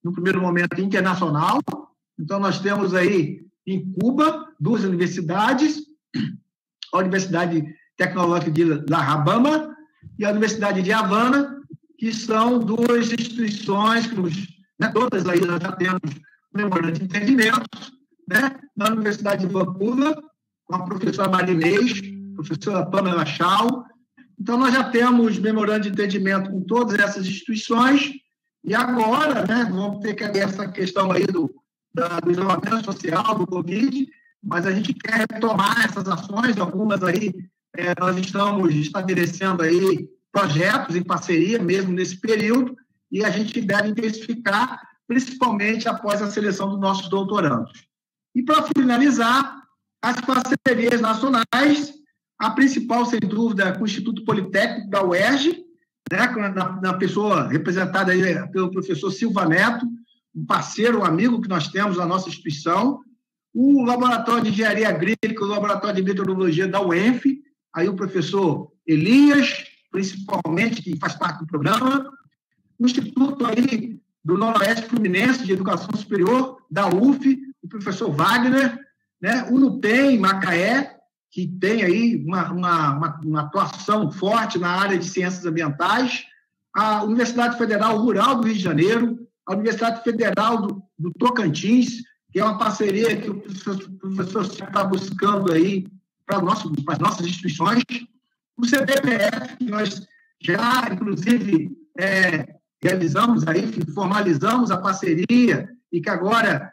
no primeiro momento, internacional. Então, nós temos aí, em Cuba, 2 universidades, a Universidade Tecnológica de La Habana e a Universidade de Havana, que são 2 instituições, né, todas aí nós já temos memorando de entendimento, né? Na Universidade de Vancouver, com a professora Maria Inês, professora Pamela Shaw. Então, nós já temos memorando de entendimento com todas essas instituições, e agora, né, vamos ter que ver essa questão aí do isolamento social, do Covid, mas a gente quer retomar essas ações, algumas aí nós estamos estabelecendo aí projetos em parceria, mesmo nesse período, e a gente deve intensificar, principalmente após a seleção dos nossos doutorandos. E, para finalizar, as parcerias nacionais, a principal, sem dúvida, com o Instituto Politécnico da UERJ, né, na pessoa representada aí pelo professor Silva Neto, um parceiro, um amigo que nós temos na nossa instituição, o Laboratório de Engenharia Agrícola, o Laboratório de Meteorologia da UENF, aí o professor Elias, principalmente, que faz parte do programa, o Instituto aí do Noroeste Fluminense de Educação Superior, da UF, o professor Wagner, né, o NUPEM, Macaé, que tem aí uma atuação forte na área de ciências ambientais, a Universidade Federal Rural do Rio de Janeiro, a Universidade Federal do Tocantins, que é uma parceria que o professor está buscando aí para as nossas instituições, o CBPF, que nós já, inclusive, realizamos aí, formalizamos a parceria e que agora,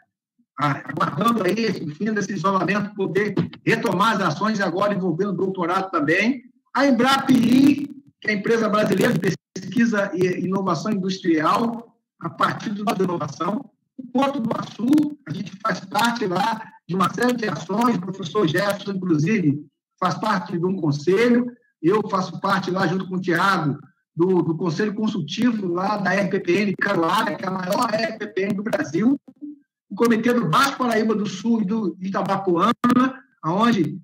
aguardando aí o fim desse isolamento, poder retomar as ações, agora envolvendo o doutorado também. A Embrapi, que é a empresa brasileira de pesquisa e inovação industrial, a partir da inovação. O Porto do Açu, a gente faz parte lá de uma série de ações, o professor Jefferson, inclusive, faz parte de um conselho, eu faço parte lá, junto com o Tiago, do Conselho Consultivo lá da RPPN Caruaru, que é a maior RPPN do Brasil, o Comitê do Baixo Paraíba do Sul e do Itabapoana, onde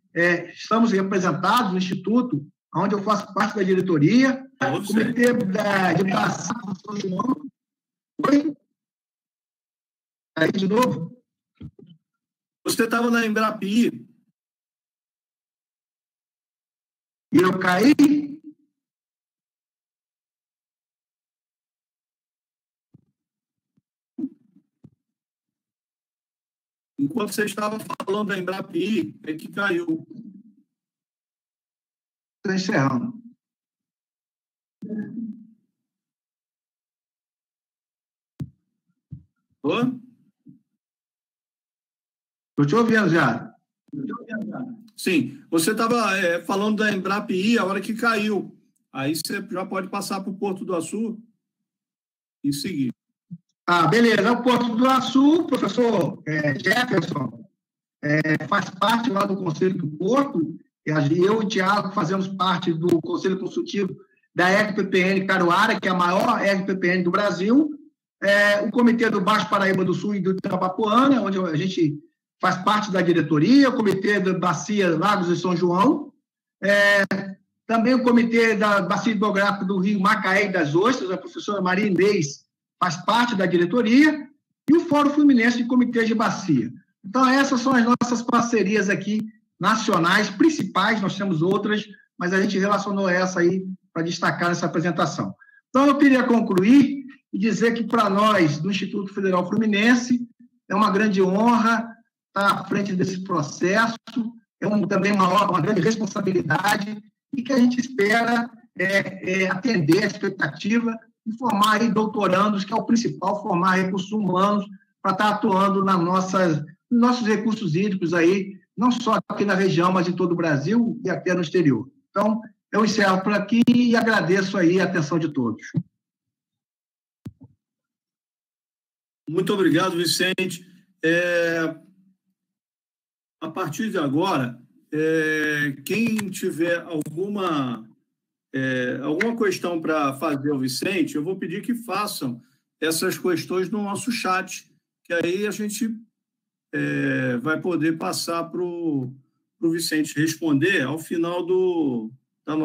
estamos representados no Instituto, onde eu faço parte da diretoria, o Comitê de Educação... Oi? Aí, de novo? Você estava na Embrapi. E eu caí? Enquanto você estava falando da Embrapi, é que caiu. Estou encerrando. Estou te ouvindo, já. Sim, você estava falando da Embrapi, a hora que caiu. Aí você já pode passar para o Porto do Açu e seguir. Beleza. O Porto do Açu, professor Jefferson, faz parte lá do Conselho do Porto, e eu e o Thiago fazemos parte do Conselho Consultivo da RPPN Caruara, que é a maior RPPN do Brasil, o Comitê do Baixo Paraíba do Sul e do Itapapuana, onde a gente faz parte da diretoria, o Comitê da Bacia Lagos e São João, também o Comitê da Bacia Hidrográfica do Rio Macaé e das Ostras, a professora Maria Inês faz parte da diretoria, e o Fórum Fluminense de Comitês de Bacia. Então, essas são as nossas parcerias aqui nacionais, principais, nós temos outras, mas a gente relacionou essa aí para destacar nessa apresentação. Então, eu queria concluir e dizer que, para nós, do Instituto Federal Fluminense, é uma grande honra estar à frente desse processo, também uma grande responsabilidade, e que a gente espera atender a expectativa e formar aí doutorandos, que é o principal, formar recursos humanos para estar atuando nos nossos recursos hídricos aí, não só aqui na região, mas em todo o Brasil e até no exterior. Então, eu encerro por aqui e agradeço aí a atenção de todos. Muito obrigado, Vicente. A partir de agora, quem tiver alguma questão para fazer ao Vicente, eu vou pedir que façam essas questões no nosso chat, que aí a gente vai poder passar para o Vicente responder ao final das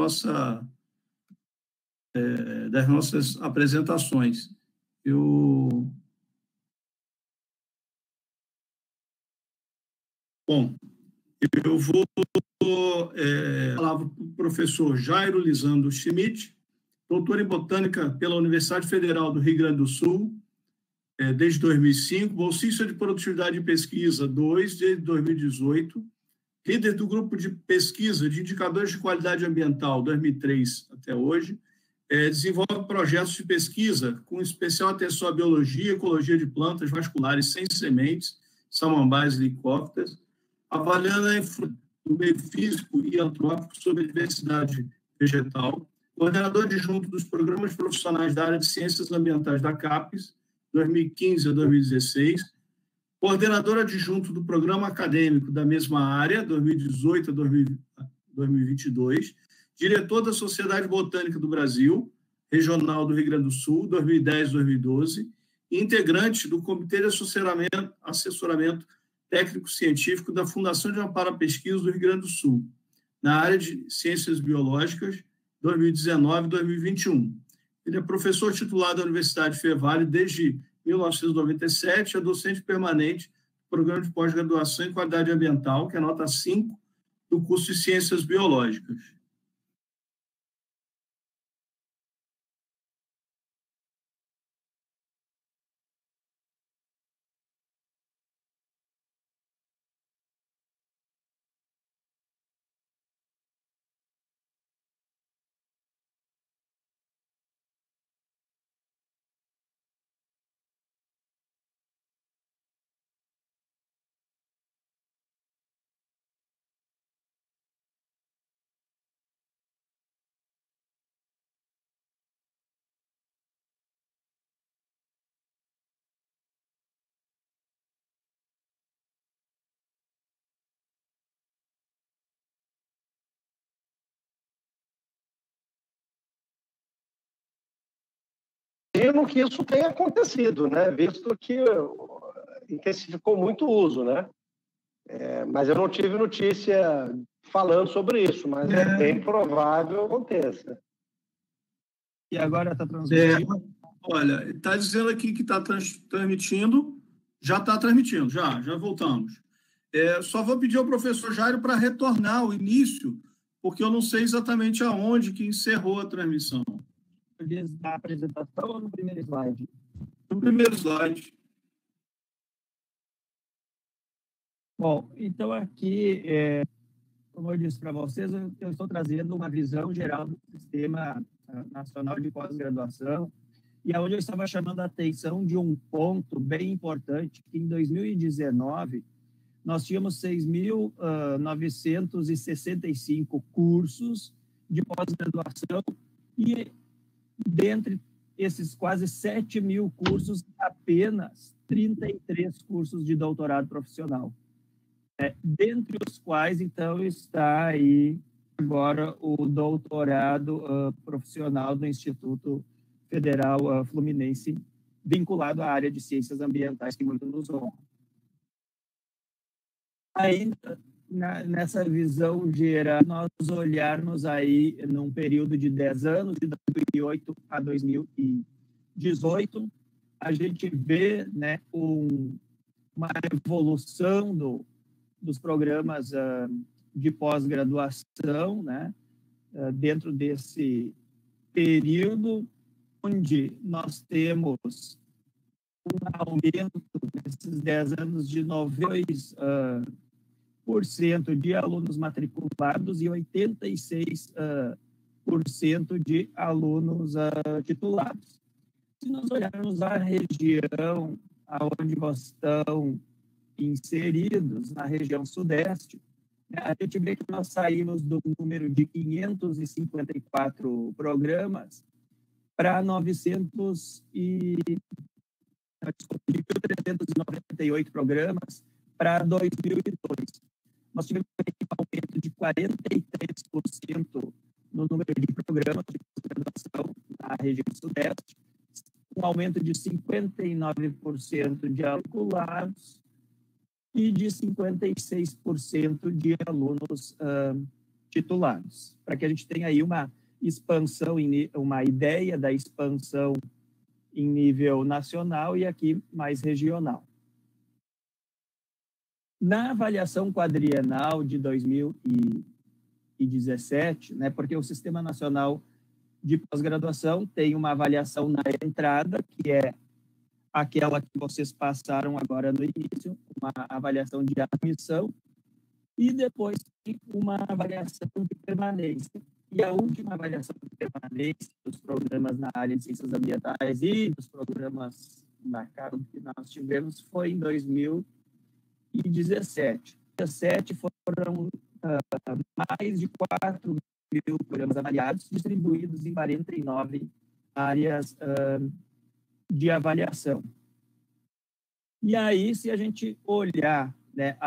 nossas apresentações. Bom, eu vou falar para o professor Jairo Lisandro Schmidt, doutor em Botânica pela Universidade Federal do Rio Grande do Sul, desde 2005, bolsista de Produtividade e Pesquisa 2, desde 2018, líder do Grupo de Pesquisa de Indicadores de Qualidade Ambiental 2003 até hoje, desenvolve projetos de pesquisa com especial atenção à biologia e ecologia de plantas vasculares sem sementes, samambaias e licópteras, avaliando a influência do meio físico e antrópico sobre a diversidade vegetal, coordenador adjunto dos programas profissionais da área de Ciências Ambientais da CAPES, 2015 a 2016, coordenador adjunto do programa acadêmico da mesma área, 2018 a 2022, diretor da Sociedade Botânica do Brasil, Regional do Rio Grande do Sul, 2010 a 2012, e integrante do Comitê de Assessoramento Técnico-Científico da Fundação de Amparo à Pesquisa do Rio Grande do Sul, na área de Ciências Biológicas, 2019 e 2021. Ele é professor titular da Universidade Fevale desde 1997, é docente permanente do Programa de Pós-Graduação em Qualidade Ambiental, que é nota 5 do curso de Ciências Biológicas. Imagino que isso tenha acontecido, né? Visto que intensificou muito o uso, né? Mas eu não tive notícia falando sobre isso, mas é bem provável que aconteça. E agora está transmitindo? Olha, está dizendo aqui que está transmitindo, já está transmitindo, já voltamos. Só vou pedir ao professor Jairo para retornar ao início, porque eu não sei exatamente aonde que encerrou a transmissão. Da apresentação ou no primeiro slide? No primeiro slide. Bom, então aqui, como eu disse para vocês, eu estou trazendo uma visão geral do Sistema Nacional de Pós-Graduação, e aonde eu estava chamando a atenção de um ponto bem importante, que em 2019 nós tínhamos 6.965 cursos de pós-graduação e, dentre esses quase 7.000 cursos, apenas 33 cursos de doutorado profissional. Dentre os quais, então, está aí agora o doutorado profissional do Instituto Federal Fluminense, vinculado à área de ciências ambientais, que muito nos honra. Ainda nessa visão geral, nós olharmos aí num período de 10 anos, de 2008 a 2018, a gente vê, né, uma evolução dos programas de pós-graduação, né, dentro desse período, onde nós temos um aumento nesses 10 anos de 92% de alunos matriculados e 86% de alunos titulados. Se nós olharmos a região onde estão inseridos, na região sudeste, a gente vê que nós saímos do número de 554 programas para 1.398 programas para 2002. Nós tivemos um aumento de 43% no número de programas de pós-graduação na região sudeste, um aumento de 59% de matriculados e de 56% de alunos titulados, para que a gente tenha aí uma expansão, uma ideia da expansão em nível nacional e aqui mais regional. Na avaliação quadrienal de 2017, né, porque o Sistema Nacional de Pós-Graduação tem uma avaliação na entrada, que é aquela que vocês passaram agora no início, uma avaliação de admissão, e depois uma avaliação de permanência. E a última avaliação de permanência dos programas na área de ciências ambientais e dos programas na CARO que nós tivemos foi em 2017. Em 2017 foram mais de 4.000 programas avaliados, distribuídos em 49 áreas de avaliação. E aí, se a gente olhar, né,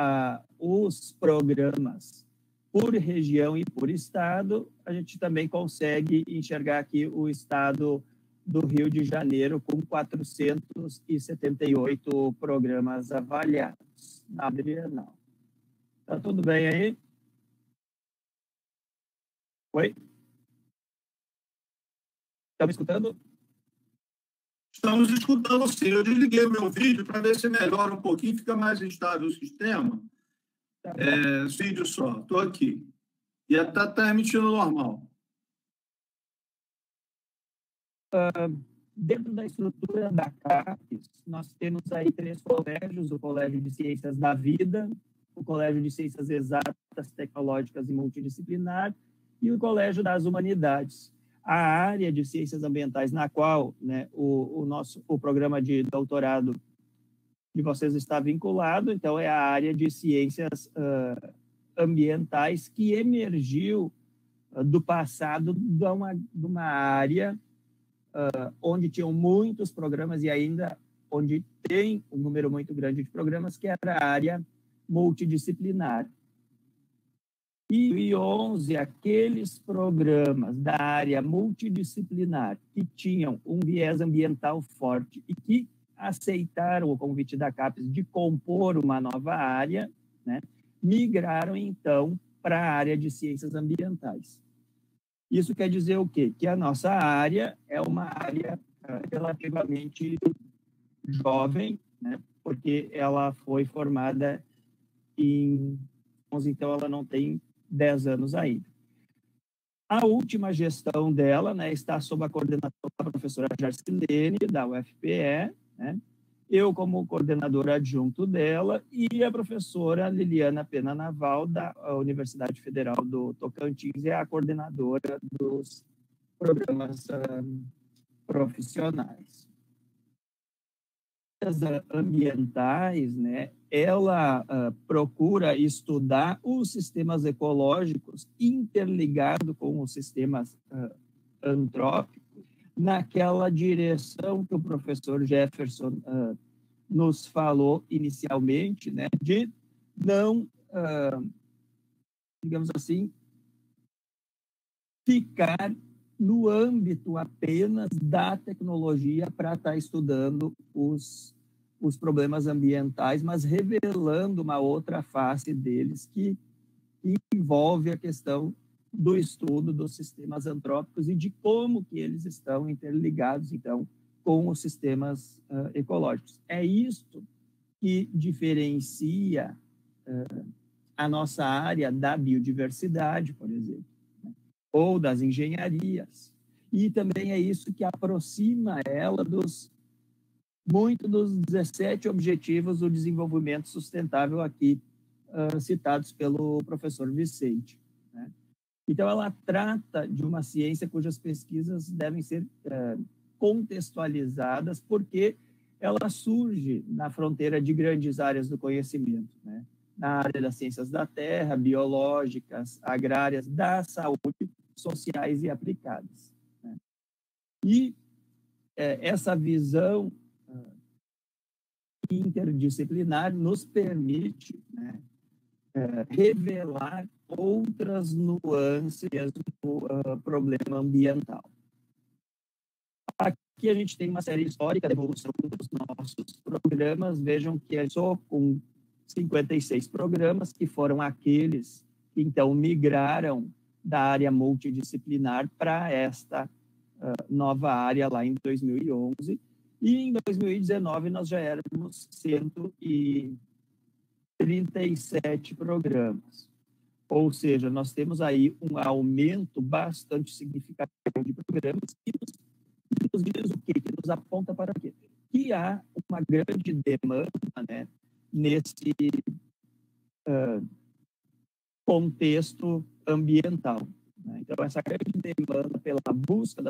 os programas por região e por estado, a gente também consegue enxergar aqui o estado do Rio de Janeiro com 478 programas avaliados na Bienal. Tá tudo bem aí? Oi? Estão me escutando? Estamos escutando sim. Eu desliguei o meu vídeo para ver se melhora um pouquinho, fica mais estável o sistema. Vídeo só, estou aqui. E está emitindo normal. Dentro da estrutura da CAPES, nós temos aí 3 colégios: o Colégio de Ciências da Vida, o Colégio de Ciências Exatas, Tecnológicas e Multidisciplinar e o Colégio das Humanidades. A área de ciências ambientais na qual, né, o programa de doutorado de vocês está vinculado, então é a área de ciências ambientais que emergiu do passado de uma área onde tinham muitos programas e ainda onde tem um número muito grande de programas, que era a área multidisciplinar. E 2011, aqueles programas da área multidisciplinar que tinham um viés ambiental forte e que aceitaram o convite da CAPES de compor uma nova área, né, migraram, então, para a área de ciências ambientais. Isso quer dizer o quê? Que a nossa área é uma área relativamente jovem, né, porque ela foi formada em 11, então ela não tem 10 anos ainda. A última gestão dela, né, está sob a coordenação da professora Jarcilene, da UFPE, né, eu como coordenador adjunto dela, e a professora Liliana Pena Naval, da Universidade Federal do Tocantins, é a coordenadora dos programas profissionais. As ambientais, né, ela procura estudar os sistemas ecológicos interligados com os sistemas antrópicos, naquela direção que o professor Jefferson nos falou inicialmente, né, de não, digamos assim, ficar no âmbito apenas da tecnologia para estar estudando os problemas ambientais, mas revelando uma outra face deles que envolve a questão do estudo dos sistemas antrópicos e de como que eles estão interligados, então, com os sistemas ecológicos. É isto que diferencia a nossa área da biodiversidade, por exemplo, né? Ou das engenharias. E também é isso que aproxima ela muito dos 17 objetivos do desenvolvimento sustentável aqui citados pelo professor Vicente, né? Então, ela trata de uma ciência cujas pesquisas devem ser contextualizadas, porque ela surge na fronteira de grandes áreas do conhecimento, né? Na área das ciências da terra, biológicas, agrárias, da saúde, sociais e aplicadas, né? E essa visão interdisciplinar nos permite, né, revelar outras nuances do problema ambiental. Aqui a gente tem uma série histórica da evolução dos nossos programas. Vejam que eu sou com 56 programas, que foram aqueles que, então, migraram da área multidisciplinar para esta nova área lá em 2011. E em 2019 nós já éramos 137 programas. Ou seja, nós temos aí um aumento bastante significativo de programas que nos diz o quê? Que nos aponta para quê? Que há uma grande demanda, né, nesse contexto ambiental, né? Então, essa grande demanda pela busca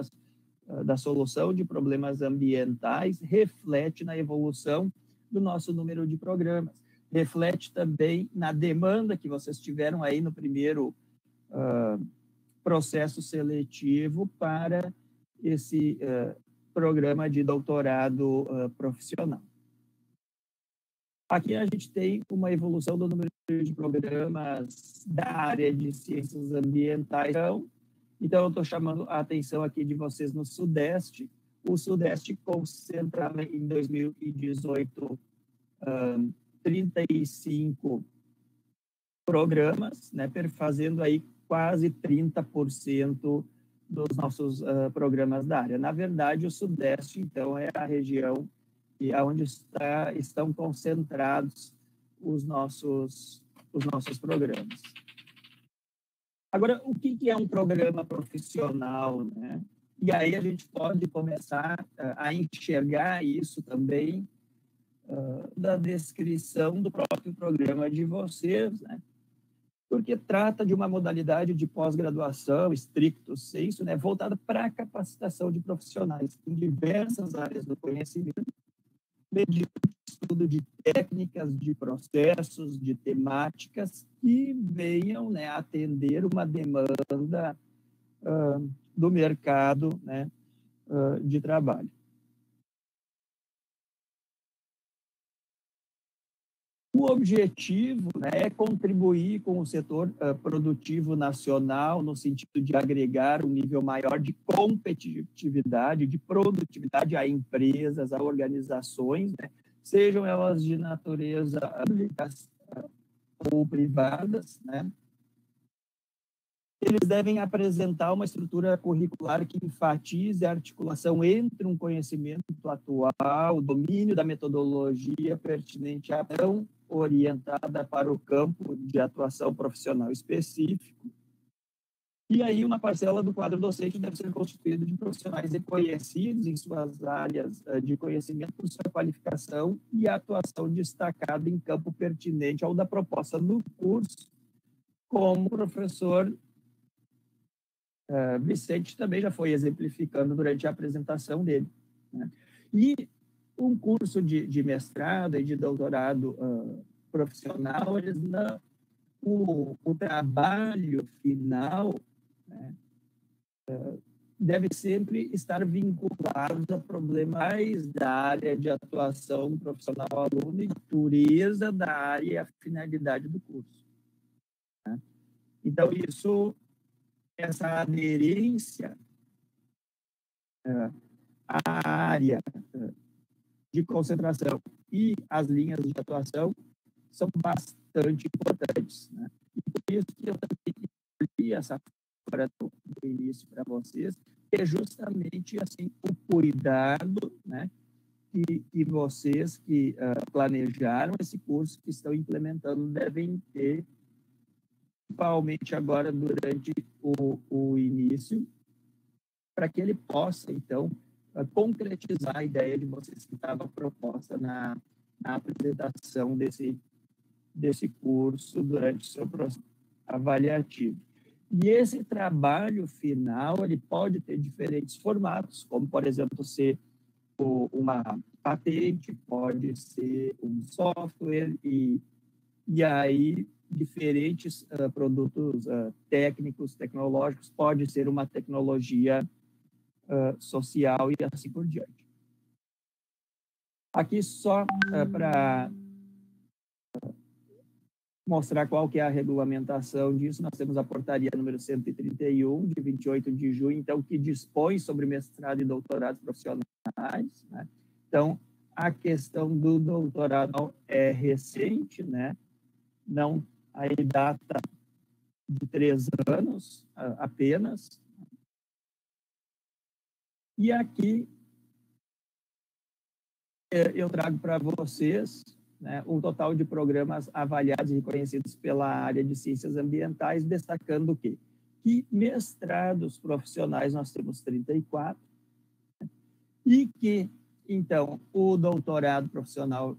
da solução de problemas ambientais reflete na evolução do nosso número de programas. Reflete também na demanda que vocês tiveram aí no primeiro processo seletivo para esse programa de doutorado profissional. Aqui a gente tem uma evolução do número de programas da área de ciências ambientais. Então, eu estou chamando a atenção aqui de vocês no Sudeste. O Sudeste concentra em 2018 35 programas, né, perfazendo aí quase 30% dos nossos programas da área. Na verdade, o Sudeste, então, é a região onde estão concentrados os nossos programas. Agora, o que é um programa profissional, né? E aí a gente pode começar a enxergar isso também da descrição do próprio programa de vocês, né? Porque trata de uma modalidade de pós-graduação, stricto sensu, né, voltada para a capacitação de profissionais em diversas áreas do conhecimento, mediante estudo de técnicas, de processos, de temáticas que venham, né, atender uma demanda do mercado, né, de trabalho. O objetivo, né, é contribuir com o setor produtivo nacional no sentido de agregar um nível maior de competitividade, de produtividade a empresas, a organizações, né, sejam elas de natureza pública ou privadas, né. Eles devem apresentar uma estrutura curricular que enfatize a articulação entre um conhecimento atual, o domínio da metodologia pertinente à ação orientada para o campo de atuação profissional específico, E aí uma parcela do quadro docente deve ser constituída de profissionais reconhecidos em suas áreas de conhecimento por sua qualificação e atuação destacada em campo pertinente ao da proposta do curso, como o professor Vicente também já foi exemplificando durante a apresentação dele, né? E um curso de mestrado e de doutorado profissional, eles não, o trabalho final, né, deve sempre estar vinculado a problemas da área de atuação profissional aluno e natureza da área e a finalidade do curso, né? Então, essa aderência à área de concentração e as linhas de atuação são bastante importantes, né? E por isso que eu também li essa fora do início para vocês, que é justamente assim o cuidado, né, que vocês que planejaram esse curso, que estão implementando, devem ter, principalmente agora durante o início, para que ele possa, então, concretizar a ideia de vocês que estava proposta na apresentação desse curso durante o seu processo avaliativo. E esse trabalho final, ele pode ter diferentes formatos, como, por exemplo, ser uma patente, pode ser um software, e aí diferentes produtos técnicos, tecnológicos, pode ser uma tecnologia social e assim por diante. Aqui só para mostrar qual que é a regulamentação disso, nós temos a portaria número 131, de 28 de junho, então, que dispõe sobre mestrado e doutorados profissionais, né? Então, a questão do doutorado é recente, né? Não, aí data de 3 anos apenas. E aqui eu trago para vocês, né, um total de programas avaliados e reconhecidos pela área de ciências ambientais, destacando o quê? Que mestrados profissionais nós temos 34, né, e que, então, o doutorado profissional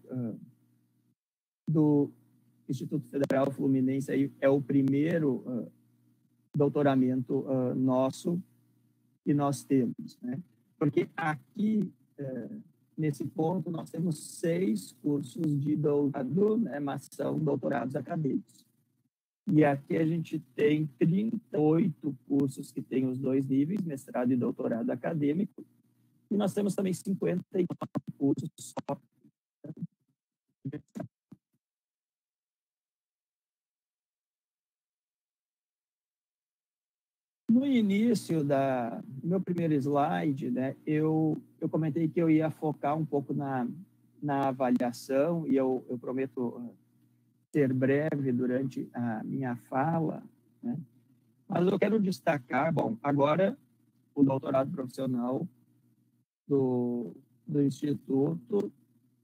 do Instituto Federal Fluminense aí é o primeiro doutoramento nosso que nós temos, né? Porque aqui, nesse ponto, nós temos 6 cursos de doutorado, né, mas são doutorados acadêmicos. E aqui a gente tem 38 cursos que têm os 2 níveis, mestrado e doutorado acadêmico, e nós temos também 54 cursos só. No início do meu primeiro slide, né, eu comentei que eu ia focar um pouco na avaliação, e eu prometo ser breve durante a minha fala, né, mas eu quero destacar, bom, agora o doutorado profissional do Instituto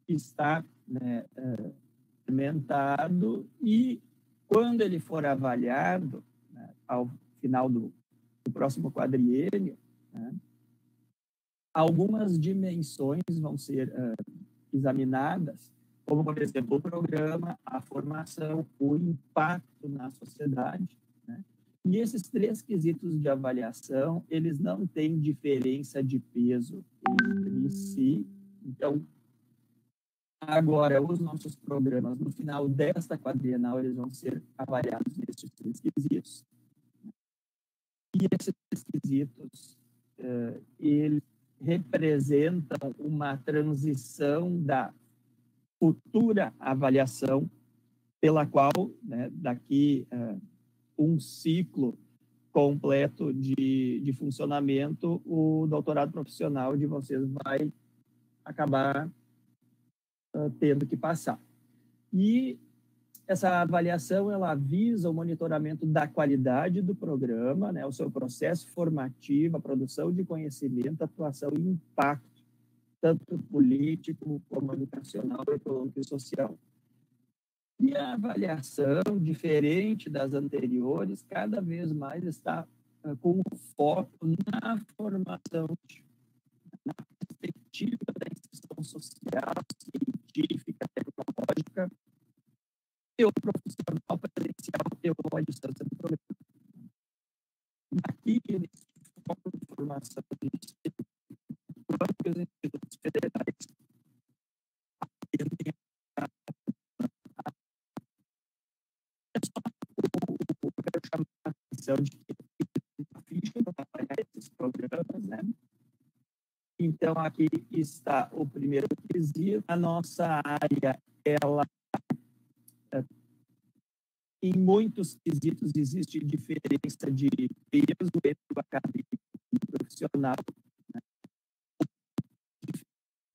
está, né, implementado, e quando ele for avaliado, né, ao final do próximo quadriênio, né, algumas dimensões vão ser examinadas, como, por exemplo, o programa, a formação, o impacto na sociedade, né? E esses 3 quesitos de avaliação, eles não têm diferença de peso entre si. Então, agora, os nossos programas, no final desta quadrienal, eles vão ser avaliados nesses 3 quesitos. E esses quesitos, eles representam uma transição da futura avaliação, pela qual, né, daqui um ciclo completo de funcionamento, o doutorado profissional de vocês vai acabar tendo que passar. E essa avaliação, ela visa o monitoramento da qualidade do programa, né, o seu processo formativo, a produção de conhecimento, atuação e impacto, tanto político, comunicacional, econômico e social. E a avaliação, diferente das anteriores, cada vez mais está com foco na formação, na perspectiva da inserção social, científica, tecnológica, e o profissional presencial e ou à distância do programa. Aqui, nesse foco de formação de os institutos federais atendem eu quero chamar a atenção de que a ficha para avaliar esses programas, né? Então, aqui está o primeiro quesito. A nossa área, ela, em muitos quesitos, existe diferença de peso entre o acadêmico e o profissional, né?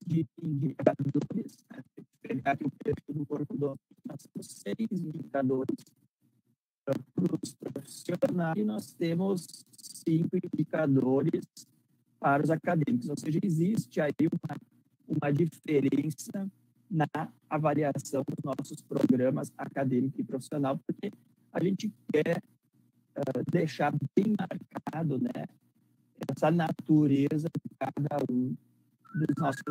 De indicadores, né? Pegar aqui o perfil do corpo do nós temos 6 indicadores para os profissionais e nós temos 5 indicadores para os acadêmicos, ou seja, existe aí uma diferença na avaliação dos nossos programas acadêmico e profissional, porque a gente quer deixar bem marcado, né, essa natureza de cada um dos nossos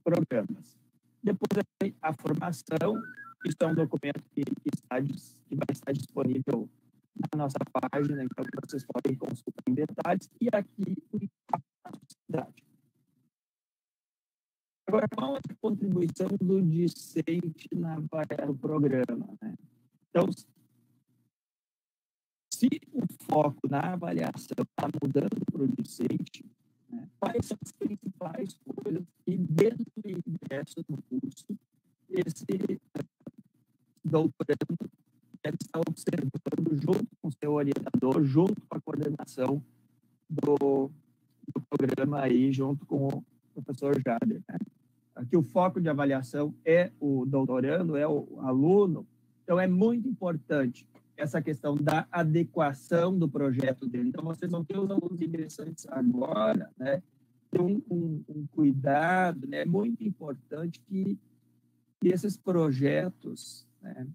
programas. Depois, a formação, isso é um documento que vai estar disponível na nossa página, então vocês podem consultar em detalhes, e aqui o impacto na sociedade. Agora, qual é a contribuição do discente no programa, né? Então, se o foco na avaliação está mudando para o discente, né, quais são as principais coisas que, desde o ingresso no curso, esse doutorando deve estar observando junto com o seu orientador, junto com a coordenação do programa aí, junto com o professor Jader, né? Aqui o foco de avaliação é o doutorando, é o aluno, então é muito importante essa questão da adequação do projeto dele. Então, vocês vão ter os alunos ingressantes agora, né? Ter um cuidado, né? É muito importante que esses projetos, né,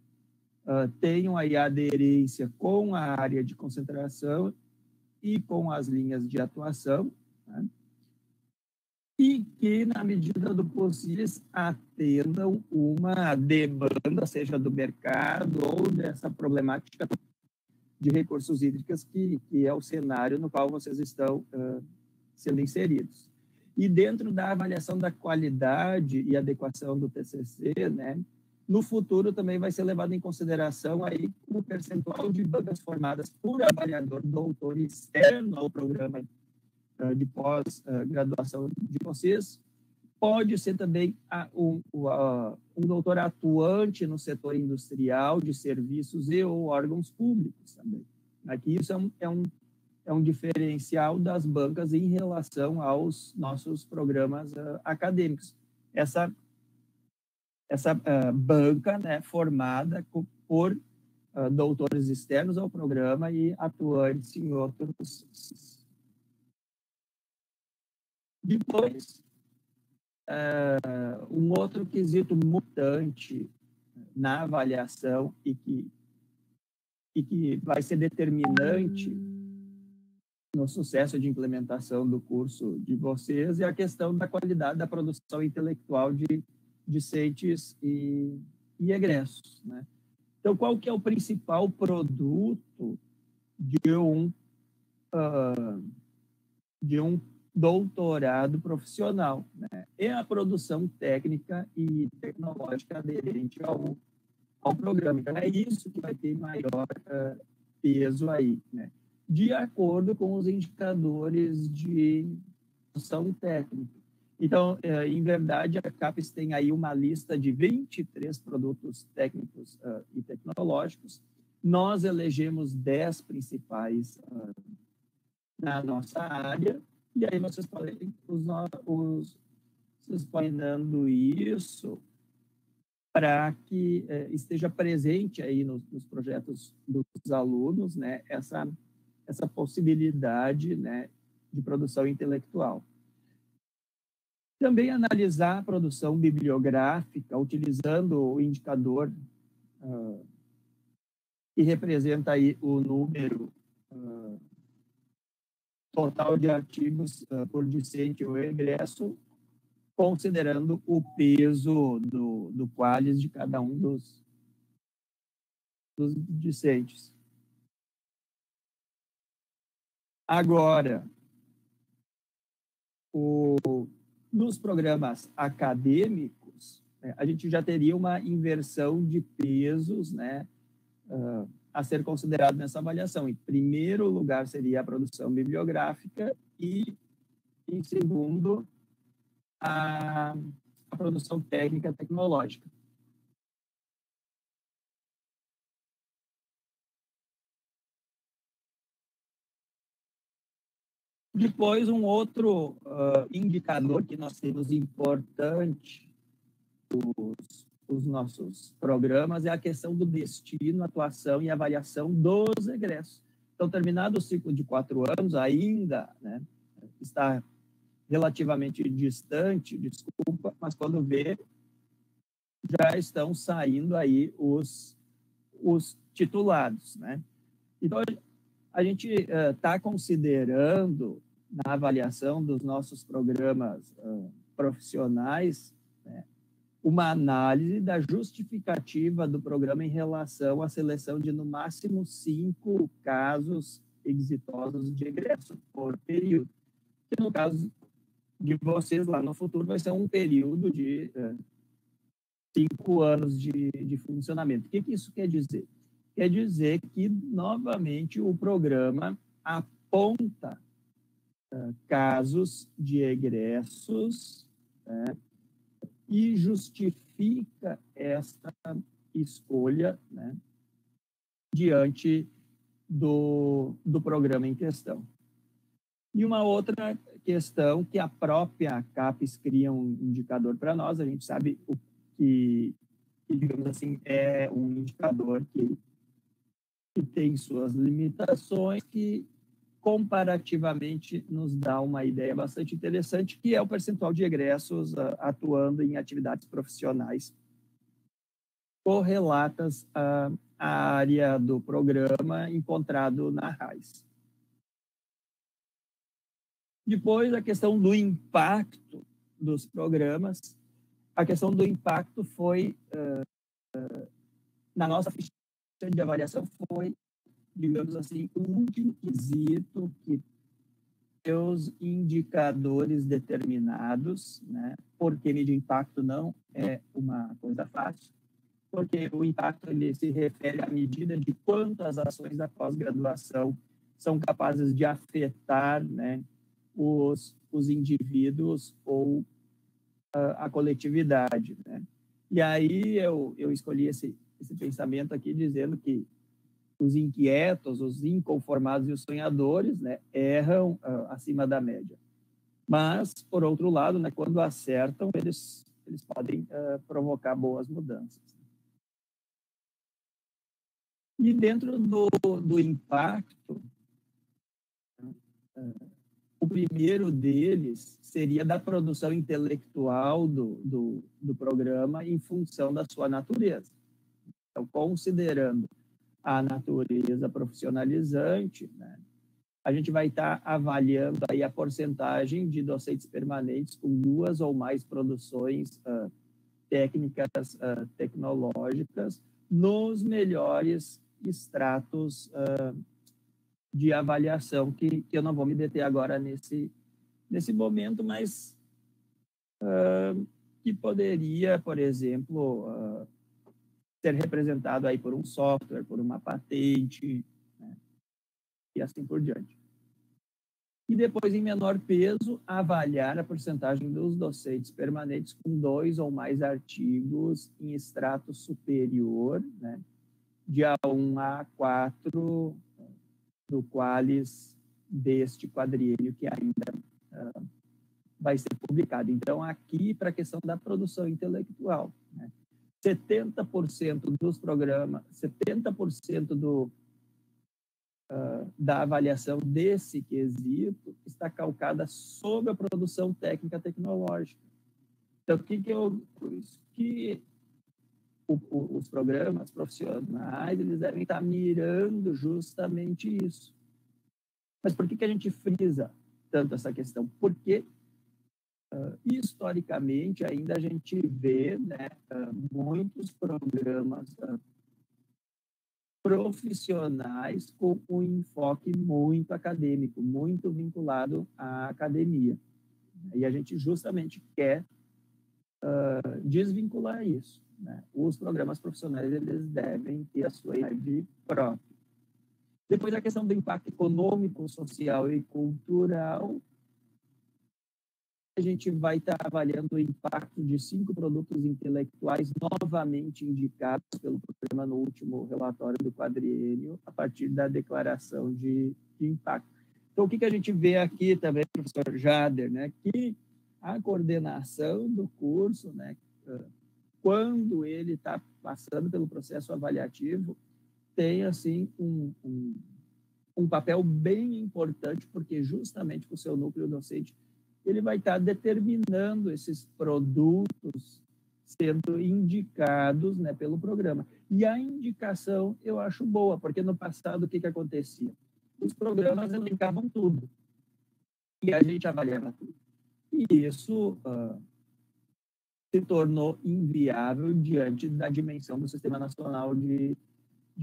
tenham aí aderência com a área de concentração e com as linhas de atuação, né? E que, na medida do possível, atendam uma demanda, seja do mercado ou dessa problemática de recursos hídricos, que é o cenário no qual vocês estão sendo inseridos. E dentro da avaliação da qualidade e adequação do TCC, né, no futuro também vai ser levado em consideração aí o percentual de bancas formadas por avaliador doutor externo ao programa de pós-graduação de vocês, pode ser também um doutor atuante no setor industrial, de serviços e ou órgãos públicos também. Aqui isso é um diferencial das bancas em relação aos nossos programas acadêmicos. Essa banca, né, formada por doutores externos ao programa e atuantes em outros. Depois, um outro quesito mutante na avaliação e que vai ser determinante no sucesso de implementação do curso de vocês é a questão da qualidade da produção intelectual de discentes e egressos, né? Então, qual que é o principal produto de um doutorado profissional, né? É a produção técnica e tecnológica aderente ao programa. Então, é isso que vai ter maior peso aí, né? De acordo com os indicadores de produção técnica. Então, em verdade, a CAPES tem aí uma lista de 23 produtos técnicos e tecnológicos. Nós elegemos 10 principais na nossa área, e aí vocês podem dando isso para que esteja presente aí nos projetos dos alunos, né, essa possibilidade, né, de produção intelectual. Também analisar a produção bibliográfica utilizando o indicador que representa aí o número total de artigos por discente ou egresso, considerando o peso do qualis de cada um dos discentes. Agora, nos programas acadêmicos, a gente já teria uma inversão de pesos, né, a ser considerado nessa avaliação. Em primeiro lugar seria a produção bibliográfica e, em segundo, a produção técnica tecnológica. Depois, um outro indicador que nós temos importante os nossos programas é a questão do destino, atuação e avaliação dos egressos. Então, terminado o ciclo de 4 anos, ainda, né, está relativamente distante, desculpa, mas quando vê, já estão saindo aí os titulados, né? Então, a gente está considerando, na avaliação dos nossos programas profissionais, né, uma análise da justificativa do programa em relação à seleção de, no máximo, 5 casos exitosos de egresso por período. Que, no caso de vocês, lá no futuro, vai ser um período de 5 anos de funcionamento. O que isso quer dizer? Quer dizer que, novamente, o programa aponta casos de egressos, né, e justifica esta escolha, né, diante do programa em questão. E uma outra questão que a própria CAPES cria um indicador para nós, a gente sabe que, digamos assim, é um indicador que tem suas limitações, que comparativamente nos dá uma ideia bastante interessante, que é o percentual de egressos atuando em atividades profissionais correlatas à área do programa encontrado na RAIS. Depois, a questão do impacto dos programas. A questão do impacto foi, na nossa ficha de avaliação, foi, digamos assim, o último quesito que os indicadores determinados, né? Porque medir impacto não é uma coisa fácil, porque o impacto ele se refere à medida de quantas ações da pós-graduação são capazes de afetar, né, os indivíduos ou a coletividade, né? E aí eu escolhi esse pensamento aqui dizendo que os inquietos, os inconformados e os sonhadores, né, erram acima da média. Mas, por outro lado, né, quando acertam, eles podem provocar boas mudanças. E dentro do impacto, o primeiro deles seria da produção intelectual do programa em função da sua natureza. Então, considerando a natureza profissionalizante, né, a gente vai estar avaliando aí a porcentagem de docentes permanentes com 2 ou mais produções técnicas tecnológicas nos melhores estratos de avaliação, que eu não vou me deter agora nesse momento, mas que poderia, por exemplo, ser representado aí por um software, por uma patente, né, e assim por diante. E depois, em menor peso, avaliar a porcentagem dos docentes permanentes com 2 ou mais artigos em extrato superior, né, de A1 a A4, do qualis deste quadriênio que ainda vai ser publicado. Então, aqui, para a questão da produção intelectual, né, 70% dos programas, 70% da avaliação desse quesito está calcada sobre a produção técnica tecnológica. Então, os programas profissionais eles devem estar mirando justamente isso, Mas por que a gente frisa tanto essa questão? Porque, historicamente, ainda a gente vê, né, muitos programas profissionais com um enfoque muito acadêmico, muito vinculado à academia. E a gente justamente quer desvincular isso, né? Os programas profissionais, eles devem ter a sua idade própria. Depois, a questão do impacto econômico, social e cultural, a gente vai estar avaliando o impacto de 5 produtos intelectuais novamente indicados pelo programa no último relatório do quadriênio, a partir da declaração de impacto. Então, o que a gente vê aqui também, professor Jader, né, que a coordenação do curso, né, quando ele está passando pelo processo avaliativo, tem assim um papel bem importante, porque justamente com o seu núcleo docente, ele vai estar determinando esses produtos sendo indicados, né, pelo programa. E a indicação eu acho boa, porque no passado o que acontecia? Os programas elencavam tudo e a gente avaliava tudo. E isso se tornou inviável diante da dimensão do Sistema Nacional de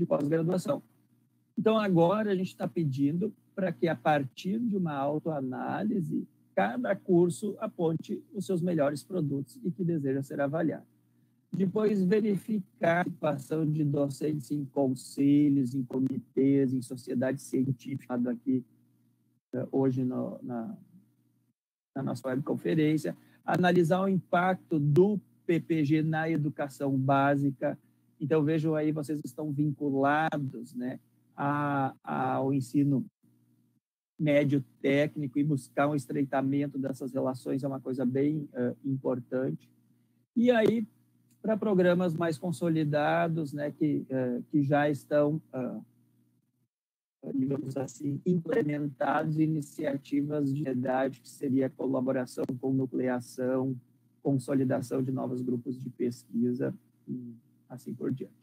Pós-Graduação. Então, agora a gente está pedindo para que, a partir de uma autoanálise, cada curso aponte os seus melhores produtos e que deseja ser avaliado. Depois, verificar a participação de docentes em conselhos, em comitês, em sociedades científicas, aqui hoje na nossa webconferência, analisar o impacto do PPG na educação básica. Então, vejam aí, vocês estão vinculados, né, ao ensino médio técnico, e buscar um estreitamento dessas relações é uma coisa bem importante. E aí, para programas mais consolidados, né, que já estão, digamos assim, implementados, iniciativas de idade, que seria colaboração com nucleação, consolidação de novos grupos de pesquisa, e assim por diante.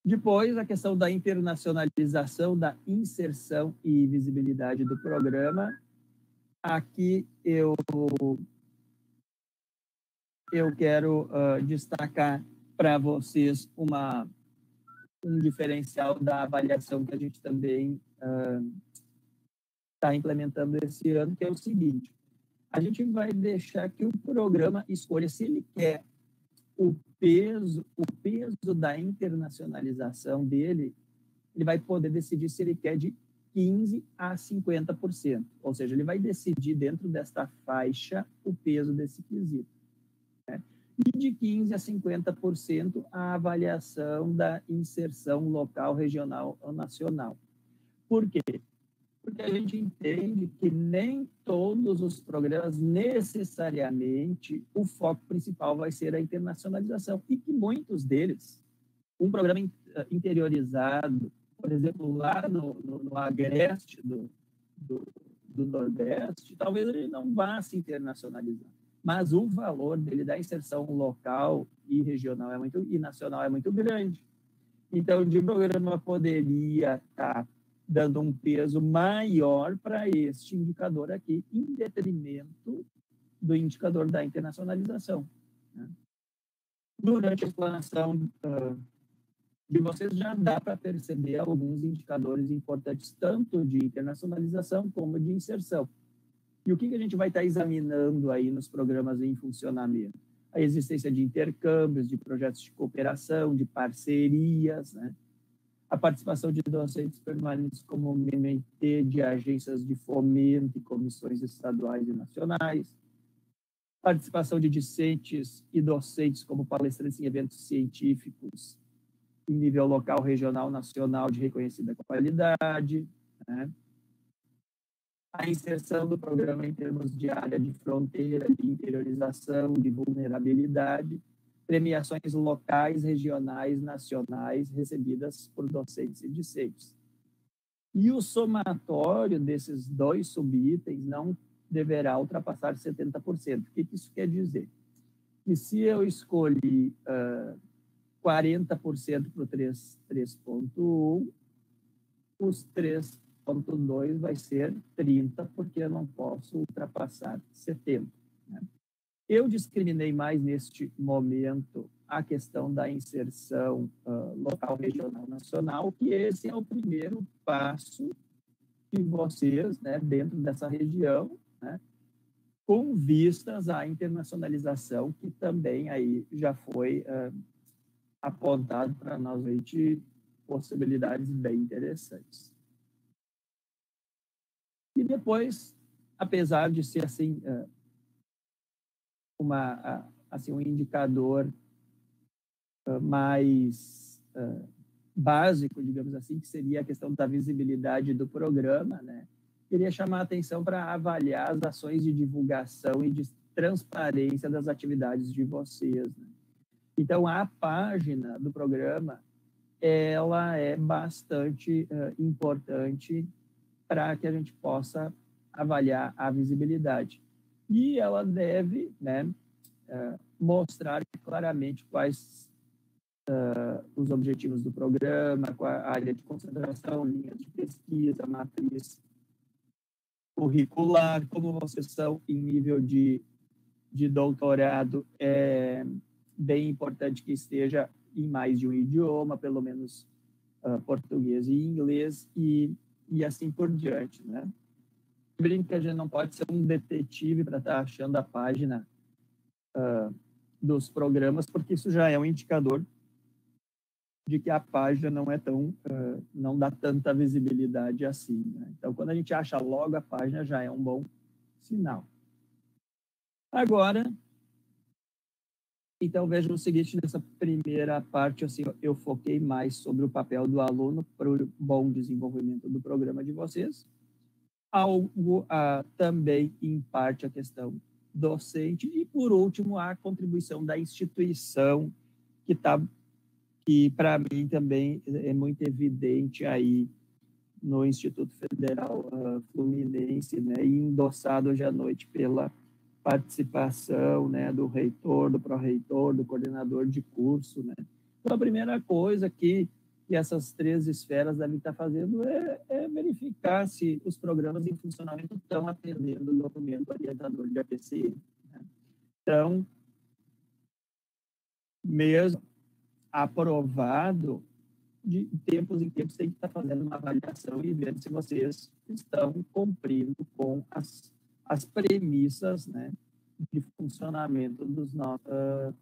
Depois, a questão da internacionalização, da inserção e visibilidade do programa. Aqui eu quero destacar para vocês um diferencial da avaliação que a gente também está implementando esse ano, que é o seguinte: a gente vai deixar que o programa escolha se ele quer o peso da internacionalização dele. Ele vai poder decidir se ele quer de 15% a 50%, ou seja, ele vai decidir dentro desta faixa o peso desse quesito, né? E de 15% a 50% a avaliação da inserção local, regional ou nacional. Por quê? Porque a gente entende que nem todos os programas, necessariamente, o foco principal vai ser a internacionalização, e que muitos deles, um programa interiorizado, por exemplo, lá no agreste do Nordeste, talvez ele não vá se internacionalizar, mas o valor dele da inserção local e regional e nacional é muito grande. Então, o programa poderia estar dando um peso maior para este indicador aqui, em detrimento do indicador da internacionalização, né? Durante a explanação de vocês, já dá para perceber alguns indicadores importantes, tanto de internacionalização como de inserção. E o que a gente vai estar examinando aí nos programas em funcionamento? A existência de intercâmbios, de projetos de cooperação, de parcerias, né? A participação de docentes permanentes como MMT, de agências de fomento e comissões estaduais e nacionais, participação de discentes e docentes como palestrantes em eventos científicos em nível local, regional, nacional, de reconhecida qualidade, né? A inserção do programa em termos de área de fronteira, de interiorização, de vulnerabilidade, premiações locais, regionais, nacionais, recebidas por docentes e discentes. E o somatório desses 2 subitens não deverá ultrapassar 70%. O que isso quer dizer? Que se eu escolhi 40% para o 3.1, os 3 2.2 vai ser 30, porque eu não posso ultrapassar 70. Né? Eu discriminei mais neste momento a questão da inserção local, regional, nacional, que esse é o primeiro passo de vocês, né, dentro dessa região, né, com vistas à internacionalização, que também aí já foi apontado para nós aí de possibilidades bem interessantes. E depois, apesar de ser assim, um indicador mais básico, digamos assim, que seria a questão da visibilidade do programa, né? Queria chamar a atenção para avaliar as ações de divulgação e de transparência das atividades de vocês, né? Então, a página do programa, ela é bastante importante para que a gente possa avaliar a visibilidade. E ela deve, né, mostrar claramente quais os objetivos do programa, qual a área de concentração, linhas de pesquisa, matriz curricular, como vocês são em nível de doutorado, é bem importante que esteja em mais de um idioma, pelo menos português e inglês, e assim por diante, né? Brinco que a gente não pode ser um detetive para estar achando a página dos programas, porque isso já é um indicador de que a página não é tão, não dá tanta visibilidade assim, né? Então, quando a gente acha logo a página, já é um bom sinal. Agora, então, vejam o seguinte, nessa primeira parte, assim, eu foquei mais sobre o papel do aluno para o bom desenvolvimento do programa de vocês. Também, em parte, a questão docente. E, por último, a contribuição da instituição, que para mim também é muito evidente aí no Instituto Federal Fluminense, né, e endossado hoje à noite pela participação, né, do reitor, do pró-reitor, do coordenador de curso, né. Então, a primeira coisa que essas três esferas devem estar fazendo é verificar se os programas em funcionamento estão atendendo o documento orientador de APCM, né. Então, mesmo aprovado, de tempos em tempos tem que estar fazendo uma avaliação e vendo se vocês estão cumprindo com as premissas, né, de funcionamento dos nossos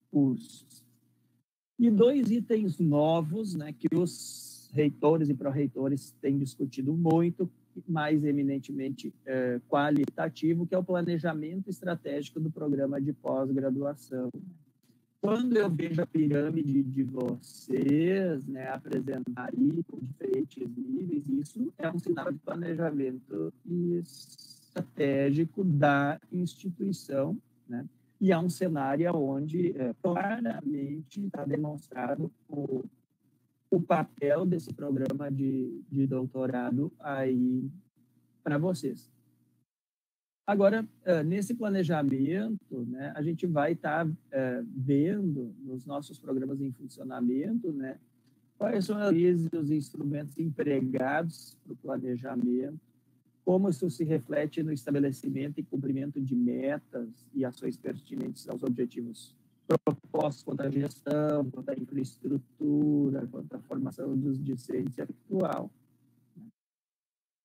cursos. E 2 itens novos, né, que os reitores e pró-reitores têm discutido muito, mais eminentemente qualitativo, que é o planejamento estratégico do programa de pós-graduação. Quando eu vejo a pirâmide de vocês, né, apresentar aí com diferentes níveis, isso é um sinal de planejamento estratégico da instituição, né? E é um cenário onde claramente está demonstrado o papel desse programa de doutorado aí para vocês. Agora, nesse planejamento, né, a gente vai estar vendo nos nossos programas em funcionamento, né, quais são os instrumentos empregados para o planejamento, como isso se reflete no estabelecimento e cumprimento de metas e ações pertinentes aos objetivos propostos quanto à gestão, quanto à infraestrutura, quanto à formação dos discentes atual.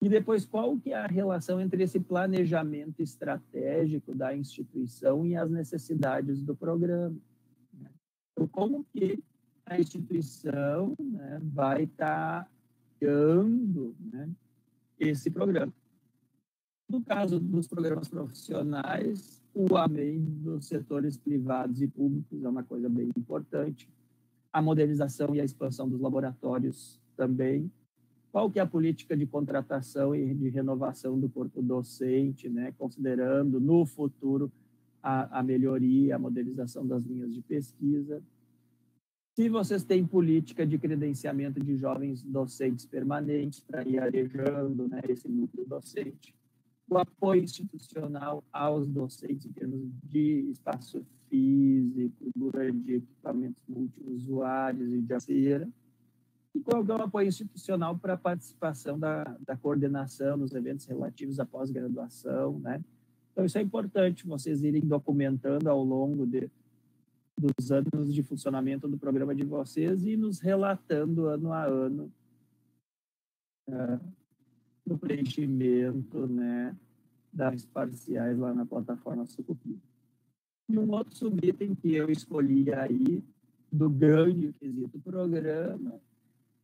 E depois, qual que é a relação entre esse planejamento estratégico da instituição e as necessidades do programa? Então, como que a instituição, né, vai estar guiando, né, esse programa? No caso dos programas profissionais, o AMEI dos setores privados e públicos é uma coisa bem importante. A modernização e a expansão dos laboratórios também. Qual que é a política de contratação e de renovação do corpo docente, né, considerando no futuro a melhoria, a modernização das linhas de pesquisa? Se vocês têm política de credenciamento de jovens docentes permanentes para ir arejando, né, esse núcleo docente. O apoio institucional aos docentes em termos de espaço físico, de equipamentos multiusuários e de aceira. E qual é o apoio institucional para a participação da coordenação nos eventos relativos à pós-graduação, né? Então, isso é importante, vocês irem documentando ao longo dos anos de funcionamento do programa de vocês e nos relatando ano a ano do preenchimento, né, das parciais lá na plataforma Sucupira. E um outro subitem que eu escolhi aí, do grande quesito programa,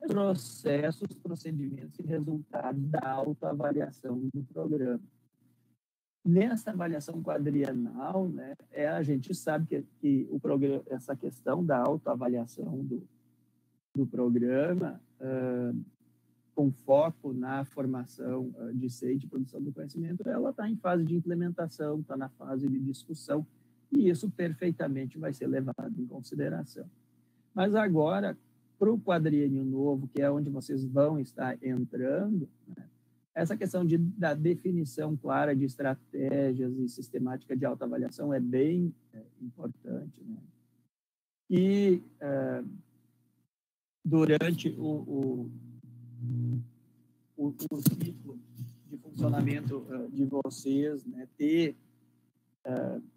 é processos, procedimentos e resultados da autoavaliação do programa. Nessa avaliação quadrienal, né, a gente sabe que o programa, essa questão da autoavaliação do programa, com foco na formação de SEI, de produção do conhecimento, ela está em fase de implementação, está na fase de discussão, e isso perfeitamente vai ser levado em consideração. Mas agora, para o quadriênio novo, que é onde vocês vão estar entrando, né, essa questão da definição clara de estratégias e sistemática de autoavaliação é bem importante, né? E durante o ciclo de funcionamento de vocês, né,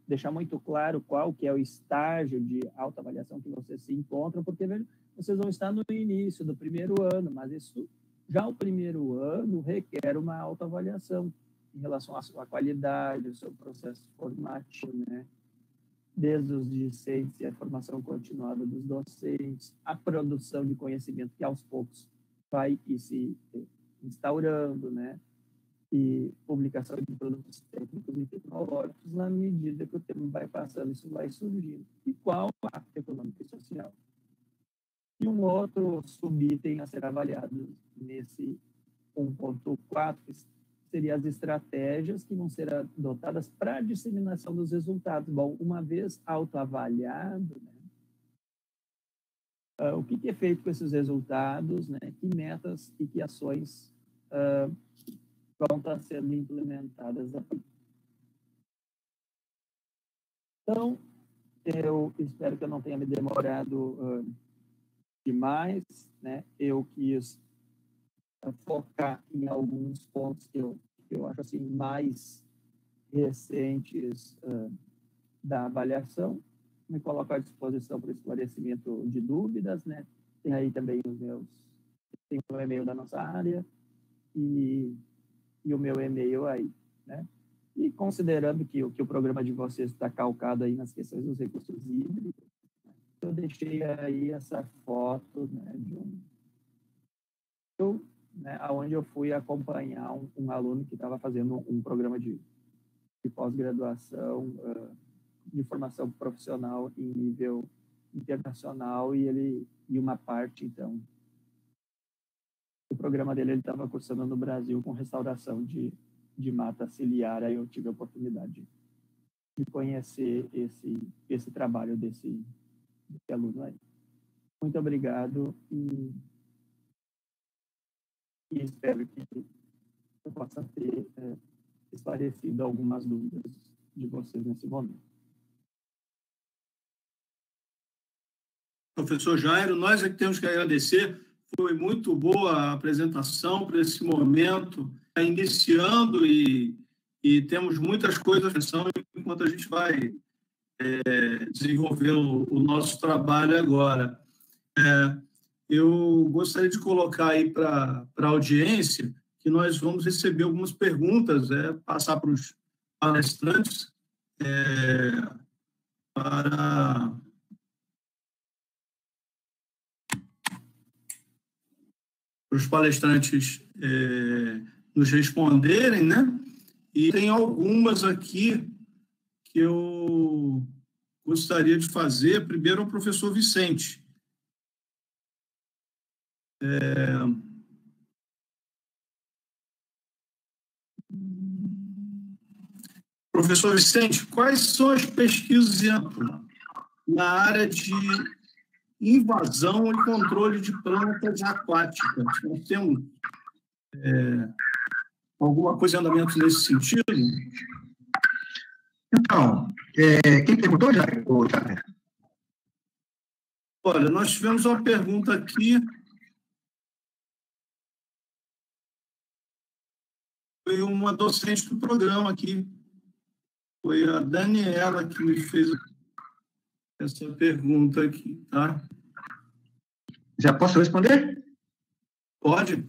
deixar muito claro qual que é o estágio de autoavaliação que vocês se encontram, porque vocês vão estar no início do primeiro ano, mas isso já o primeiro ano requer uma autoavaliação em relação à sua qualidade, ao seu processo formativo, né? Desde os discentes e a formação continuada dos docentes, a produção de conhecimento que aos poucos vai se instaurando, né? E publicação de produtos técnicos e tecnológicos, na medida que o tempo vai passando, isso vai surgindo. E qual o impacto econômico e social? E um outro subitem a ser avaliado nesse 1.4 seria as estratégias que vão ser adotadas para a disseminação dos resultados. Bom, uma vez autoavaliado, né, o que é feito com esses resultados, né, que metas e que ações vão estar sendo implementadas aqui. Então, eu espero que eu não tenha me demorado demais, né? Eu quis focar em alguns pontos que eu acho assim mais recentes da avaliação, me coloco à disposição para esclarecimento de dúvidas, né? Tem aí também tem o e-mail da nossa área e o meu e-mail aí, né? E considerando que o programa de vocês está calcado aí nas questões dos recursos hídricos, eu deixei aí essa foto, né, onde eu fui acompanhar um aluno que estava fazendo um programa de pós-graduação, de formação profissional em nível internacional, e uma parte, então, o programa dele ele estava cursando no Brasil com restauração de mata ciliar. Aí eu tive a oportunidade de conhecer esse trabalho desse aluno aí. Muito obrigado e espero que eu possa ter esclarecido algumas dúvidas de vocês nesse momento. Professor Jairo, nós é que temos que agradecer. Foi muito boa a apresentação para esse momento, iniciando e temos muitas coisas enquanto a gente vai desenvolver o nosso trabalho agora. Eu gostaria de colocar aí para a audiência que nós vamos receber algumas perguntas, passar para os palestrantes para os palestrantes nos responderem, né? E tem algumas aqui que eu gostaria de fazer. Primeiro, ao professor Vicente. Professor Vicente, quais são as pesquisas na área de invasão e controle de plantas aquáticas? Nós temos alguma coisa em andamento nesse sentido? Então, quem perguntou, Jair? Olha, nós tivemos uma pergunta aqui foi uma docente do programa aqui. Foi a Daniela que me fez essa pergunta aqui, tá? Já posso responder? Pode?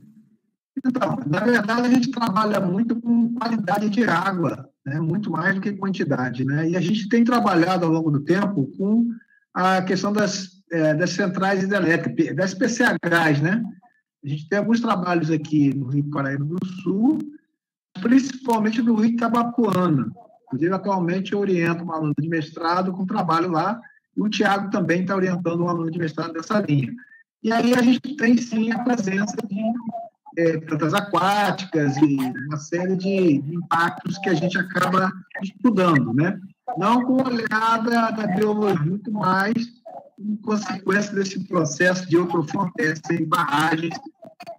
Então, na verdade, a gente trabalha muito com qualidade de água, né? Muito mais do que quantidade, né? E a gente tem trabalhado ao longo do tempo com a questão das centrais hidrelétricas, das PCHs, né? A gente tem alguns trabalhos aqui no Rio Paraíba do Sul, principalmente no Rio Itabapoana. Inclusive, atualmente, eu oriento um aluno de mestrado com trabalho lá, e o Tiago também está orientando um aluno de mestrado dessa linha. E aí a gente tem, sim, a presença de plantas aquáticas e uma série de impactos que a gente acaba estudando, né? Não com olhada da biologia, muito mais em consequência desse processo de eutrofloresta em barragens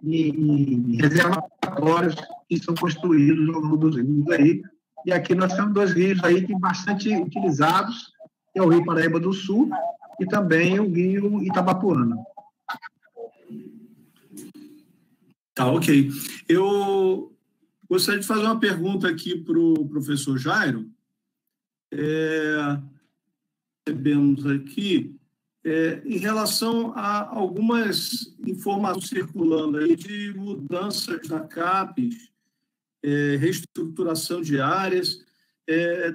e reservatórios que são construídos ao longo dos rios aí. E aqui nós temos 2 rios aí que bastante utilizados, que é o Rio Paraíba do Sul e também o Rio Itabapoana. Tá, ok. Eu gostaria de fazer uma pergunta aqui para o professor Jairo. Recebemos aqui em relação a algumas informações circulando aí de mudanças da CAPES, reestruturação de áreas.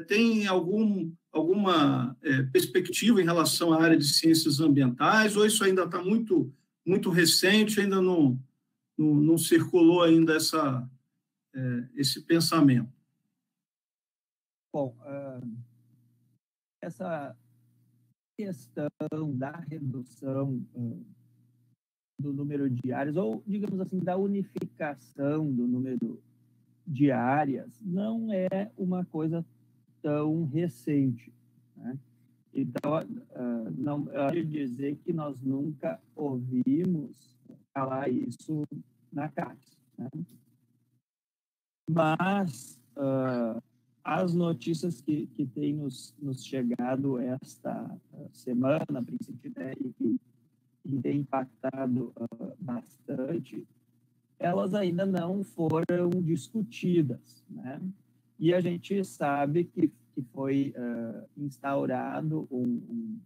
Tem alguma perspectiva em relação à área de ciências ambientais, ou isso ainda está muito, muito recente, ainda não circulou ainda esse pensamento? Bom, essa questão da redução do número de áreas, ou, digamos assim, da unificação do número de áreas, não é uma coisa tão recente, né? Então, não pode dizer que nós nunca ouvimos falar isso na CAPES, né? Mas as notícias que têm nos chegado esta semana, a princípio, né, e que tem impactado bastante, elas ainda não foram discutidas, né? E a gente sabe que foi instaurado um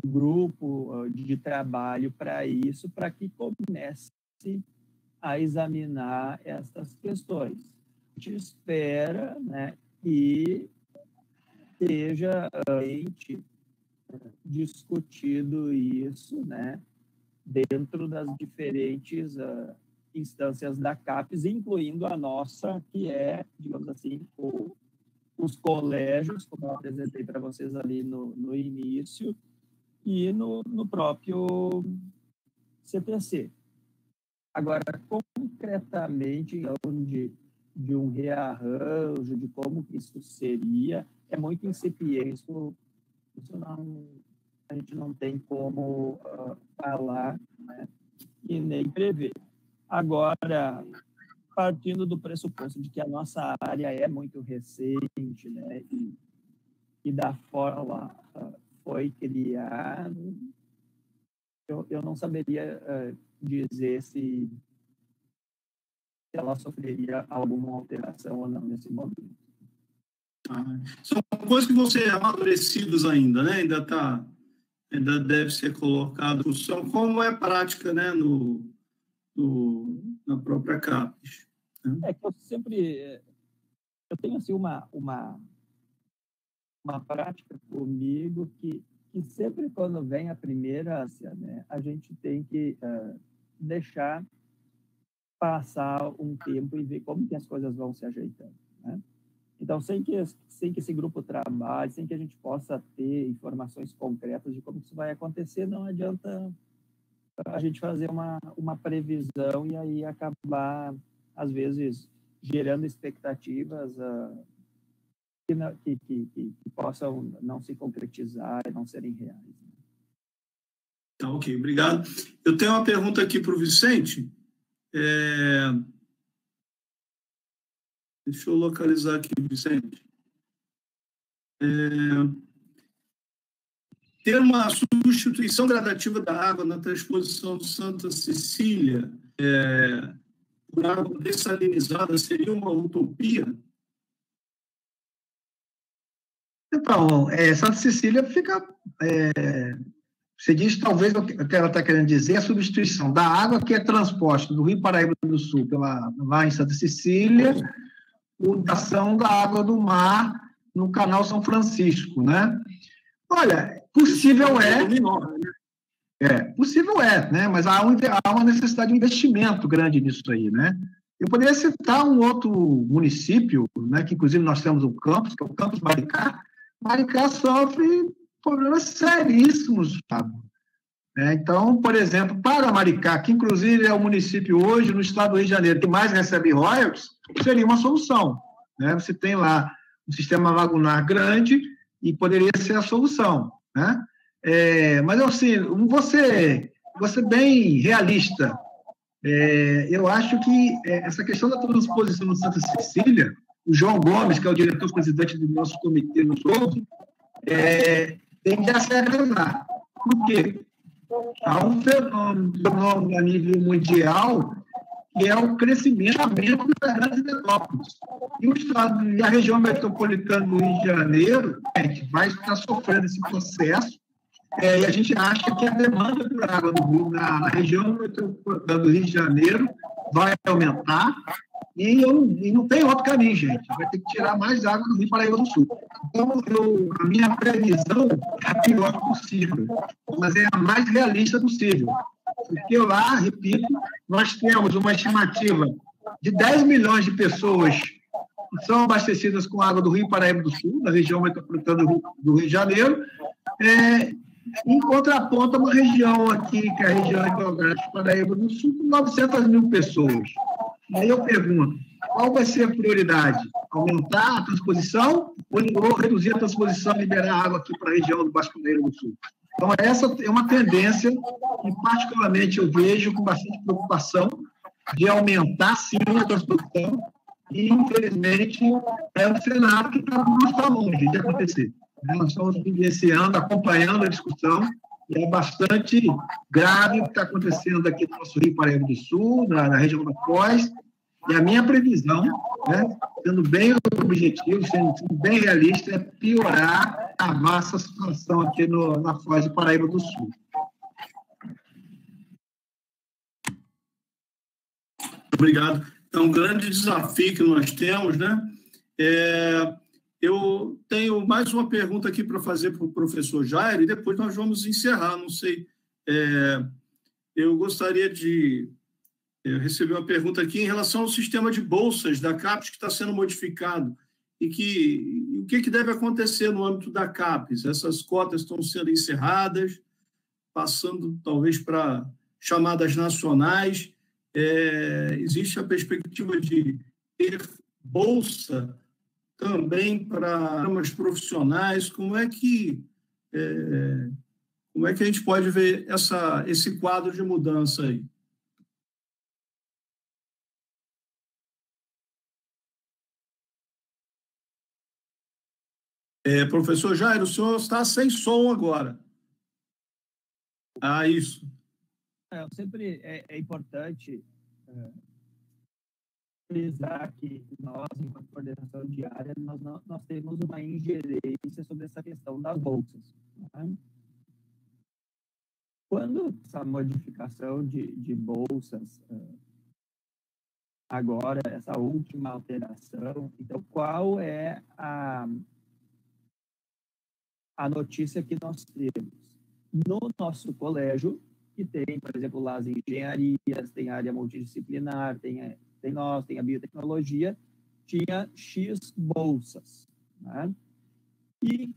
grupo de trabalho para isso, para que comece a examinar essas questões. A gente espera, né, que seja discutido isso, né, dentro das diferentes instâncias da CAPES, incluindo a nossa, que é, digamos assim, os colégios, como eu apresentei para vocês ali no início, e no próprio CPC. Agora, concretamente, de um rearranjo, de como que isso seria, é muito incipiente. Isso não, a gente não tem como falar, né, e nem prever. Agora, partindo do pressuposto de que a nossa área é muito recente, né, e da forma foi criado, eu não saberia dizer se ela sofreria alguma alteração ou não nesse momento. São coisas que vão ser amadurecidas ainda, né? Ainda deve ser colocado como é a prática, né, na própria CAPES. Né? É que eu tenho assim uma prática comigo que sempre quando vem a primeira, né, a gente tem que deixar passar um tempo e ver como que as coisas vão se ajeitando, né? Então, sem que esse grupo trabalhe, sem que a gente possa ter informações concretas de como isso vai acontecer, não adianta a gente fazer uma previsão e aí acabar, às vezes, gerando expectativas que possam não se concretizar e não serem reais. Tá, ok, obrigado. Eu tenho uma pergunta aqui para o Vicente. Deixa eu localizar aqui, Vicente. Ter uma substituição gradativa da água na transposição de Santa Cecília por água dessalinizada seria uma utopia? Então, Santa Cecília fica... você diz, talvez, o que ela está querendo dizer, a substituição da água que é transposta do Rio Paraíba do Sul lá em Santa Cecília, da ação da água do mar no Canal São Francisco, né? Olha, possível possível né? Mas há uma necessidade de investimento grande nisso aí, né? Eu poderia citar um outro município, né, que inclusive nós temos um campus, que é o campus Maricá. Maricá sofre problemas seríssimos, sabe? Então, por exemplo, para Maricá, que inclusive é o município hoje no estado do Rio de Janeiro que mais recebe royalties, seria uma solução, né? Você tem lá um sistema lagunar grande e poderia ser a solução, né? Mas, assim, vou ser bem realista. Eu acho que essa questão da transposição de Santa Cecília, o João Gomes, que é o diretor-presidente do nosso comitê no Souto, tende a se agradar. Por quê? Há um fenômeno a nível mundial que é o crescimento das grandes metrópoles. E a região metropolitana do Rio de Janeiro vai estar sofrendo esse processo, e a gente acha que a demanda por água no Rio, na região metropolitana do Rio de Janeiro vai aumentar, e não tem outro caminho, gente. Vai ter que tirar mais água do Rio Paraíba do Sul. Então, a minha previsão é a pior possível, mas é a mais realista possível. Porque lá, repito, nós temos uma estimativa de 10 milhões de pessoas que são abastecidas com água do Rio Paraíba do Sul, da região metropolitana do Rio de Janeiro, em contraponto a uma região aqui, que é a região hidrográfica Paraíba do Sul, com 900 mil pessoas. E aí eu pergunto, qual vai ser a prioridade? Aumentar a transposição ou reduzir a transposição e liberar água aqui para a região do Baixo Paraíba do Sul? Então, essa é uma tendência que, particularmente, eu vejo com bastante preocupação de aumentar, sim, a transposição e, infelizmente, é um cenário que não está longe de acontecer. Nós estamos vivenciando, acompanhando a discussão, e é bastante grave o que está acontecendo aqui no nosso Rio Paraíba do Sul, na região da Foz, e a minha previsão, né, sendo bem objetivo, sendo bem realista, é piorar a vasta situação aqui na Foz do Paraíba do Sul. Obrigado. É um grande desafio que nós temos, né? Eu tenho mais uma pergunta aqui para fazer para o professor Jairo e depois nós vamos encerrar, não sei. Eu gostaria de receber uma pergunta aqui em relação ao sistema de bolsas da CAPES que está sendo modificado e o que deve acontecer no âmbito da CAPES. Essas cotas estão sendo encerradas, passando talvez para chamadas nacionais. Existe a perspectiva de ter bolsa também para programas profissionais. Como é que a gente pode ver esse quadro de mudança aí? Professor Jairo, o senhor está sem som agora. Isso. Sempre é importante frisar que nós, enquanto coordenação de área, nós temos uma ingerência sobre essa questão das bolsas. Né? Quando essa modificação de bolsas, agora, essa última alteração, então, qual é a notícia que nós temos? No nosso colégio, que tem, por exemplo, lá as engenharias, tem a área multidisciplinar, tem a biotecnologia, tinha X bolsas. Né? E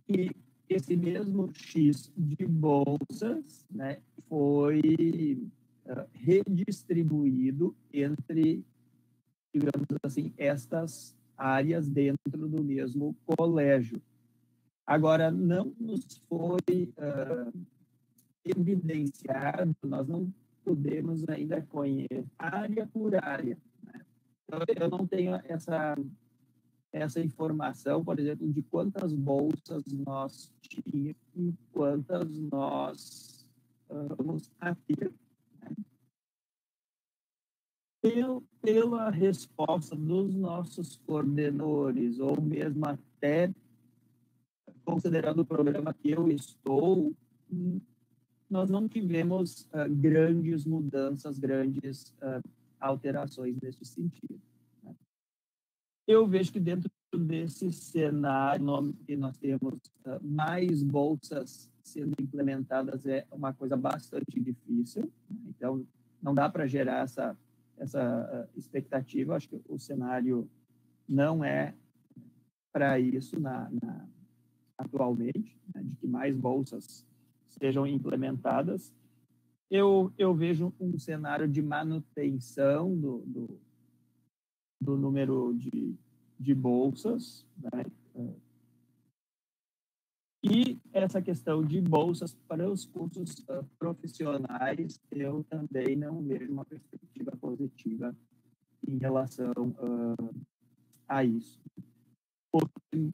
esse mesmo X de bolsas, né, foi redistribuído entre, digamos assim, estas áreas dentro do mesmo colégio. Agora, não nos foi evidenciado, nós não podemos ainda conhecer área por área. Né? Então, eu não tenho essa informação, por exemplo, de quantas bolsas nós tínhamos e quantas nós vamos a ter. Né? pela resposta dos nossos coordenadores, ou mesmo até considerando o programa que eu estou, nós não tivemos grandes mudanças, grandes alterações nesse sentido. Né? Eu vejo que dentro desse cenário que nós temos mais bolsas sendo implementadas é uma coisa bastante difícil. Então, não dá para gerar essa expectativa. Acho que o cenário não é para isso atualmente, né, de que mais bolsas sejam implementadas. Eu vejo um cenário de manutenção do número de bolsas, né? E essa questão de bolsas para os cursos profissionais, eu também não vejo uma perspectiva positiva em relação a isso. Porque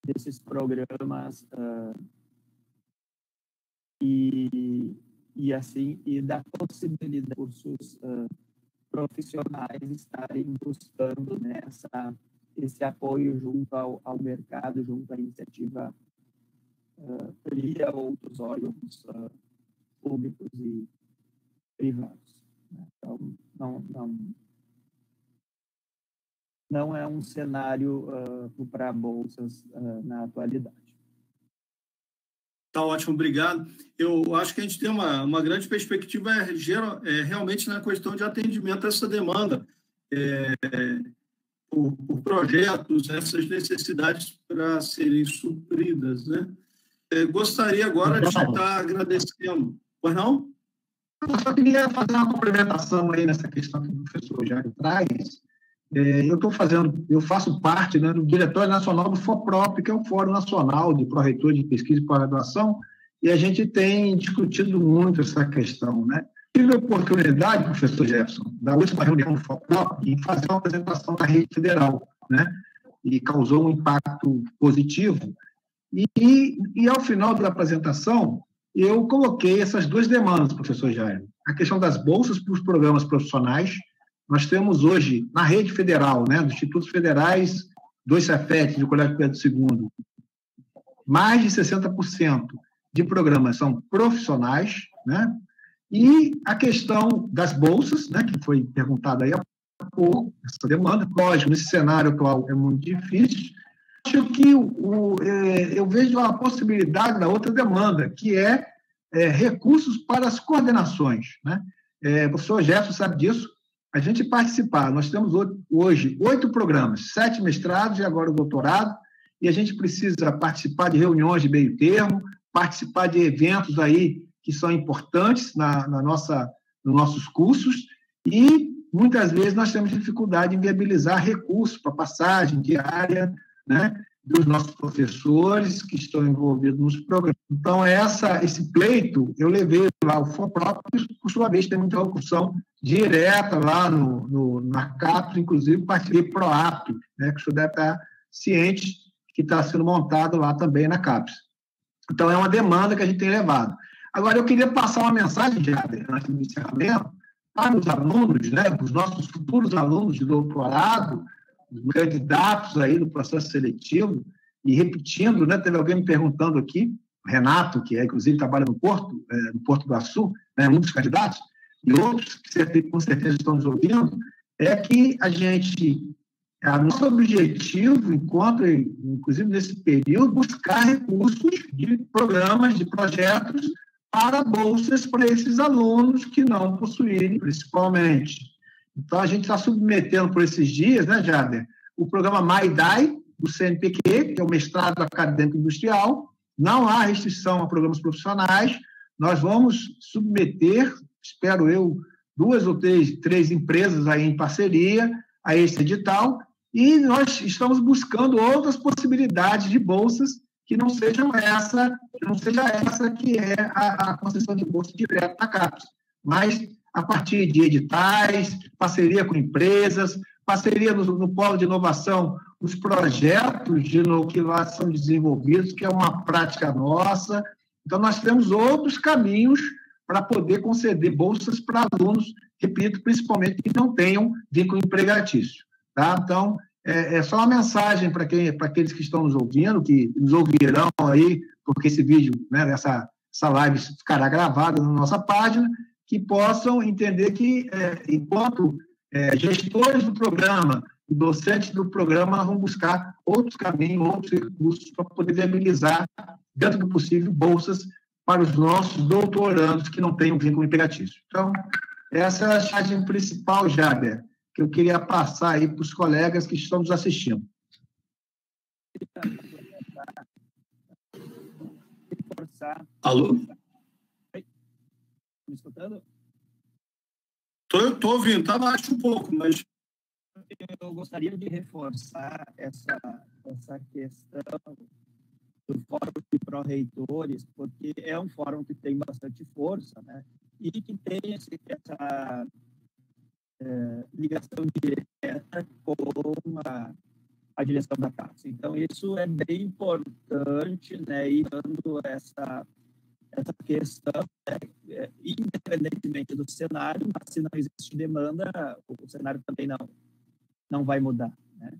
desses programas e da possibilidade de cursos profissionais estarem buscando, né, esse apoio junto ao mercado, junto à iniciativa privada, outros órgãos públicos e privados. Então, não é um cenário para bolsas na atualidade. Tá ótimo, obrigado. Eu acho que a gente tem uma grande perspectiva realmente na questão de atendimento a essa demanda por projetos, essas necessidades para serem supridas, né? Gostaria agora de estar agradecendo. Pois não? Eu só queria fazer uma complementação aí nessa questão que o professor Jairo traz. Eu faço parte, né, do Diretório Nacional do FOPROP, que é o Fórum Nacional de Pró-Reitores de Pesquisa e Pós-Graduação, e a gente tem discutido muito essa questão, né? Tive a oportunidade, professor Jefferson, da última reunião do FOPROP, em fazer uma apresentação na rede federal, né? E causou um impacto positivo. E ao final da apresentação, eu coloquei essas duas demandas, professor Jairo. A questão das bolsas para os programas profissionais. Nós temos hoje, na rede federal, né, dos institutos federais, dos Cefet, do Colégio Pedro II, mais de 60% de programas são profissionais, né? E a questão das bolsas, né, que foi perguntada aí há pouco, essa demanda, lógico, nesse cenário atual é muito difícil. Acho que eu vejo a possibilidade da outra demanda, que é recursos para as coordenações, né? O professor Gerson sabe disso. A gente participar, nós temos hoje 8 programas, 7 mestrados e agora o doutorado, e a gente precisa participar de reuniões de meio termo, participar de eventos aí que são importantes nos nossos cursos, e muitas vezes nós temos dificuldade em viabilizar recursos para passagem diária, né, dos nossos professores que estão envolvidos nos programas. Então, esse pleito, eu levei lá ao FOPROP, que, por sua vez, tem muita interlocução direta lá na CAPES, inclusive participei do PROAP, né, que o senhor deve estar ciente que está sendo montado lá também na CAPES. Então, é uma demanda que a gente tem levado. Agora, eu queria passar uma mensagem, antes do encerramento, para os alunos, né, os nossos futuros alunos de doutorado, os candidatos aí do processo seletivo, e repetindo, né, teve alguém me perguntando aqui, Renato, que inclusive trabalha no Porto do Açu, né, um dos candidatos, e outros que com certeza estão nos ouvindo, é que nosso objetivo, inclusive nesse período, buscar recursos de programas, de projetos para bolsas para esses alunos que não possuírem, principalmente. Então, a gente está submetendo por esses dias, né, Jader, o programa MAIDAI, do CNPq, que é o mestrado acadêmico industrial. Não há restrição a programas profissionais. Nós vamos submeter, espero eu, 2 ou 3 empresas aí em parceria a esse edital, e nós estamos buscando outras possibilidades de bolsas que não seja essa que é a concessão de bolsa direta da CAPES, mas a partir de editais, parceria com empresas, parceria no polo de inovação os projetos de que lá são desenvolvidos, que é uma prática nossa. Então, nós temos outros caminhos para poder conceder bolsas para alunos, repito, principalmente que não tenham vínculo empregatício. Tá? Então, é só uma mensagem para aqueles que estão nos ouvindo, que nos ouvirão aí, porque esse vídeo, né, essa live ficará gravada na nossa página, que possam entender que, enquanto gestores do programa e docentes do programa, vão buscar outros caminhos, outros recursos para poder viabilizar, dentro do possível, bolsas para os nossos doutorandos que não têm um vínculo empregatício. Então, essa é a mensagem principal, Jaber, que eu queria passar aí para os colegas que estão nos assistindo. Alô? Me escutando? Estou ouvindo, está baixo um pouco, mas... Eu gostaria de reforçar essa questão do Fórum de Pró-Reitores, porque é um fórum que tem bastante força, né? E que tem essa ligação direta com a direção da CAPES. Então, isso é bem importante, né? E dando essa questão, né? Independentemente do cenário, mas se não existe demanda, o cenário também não vai mudar, né?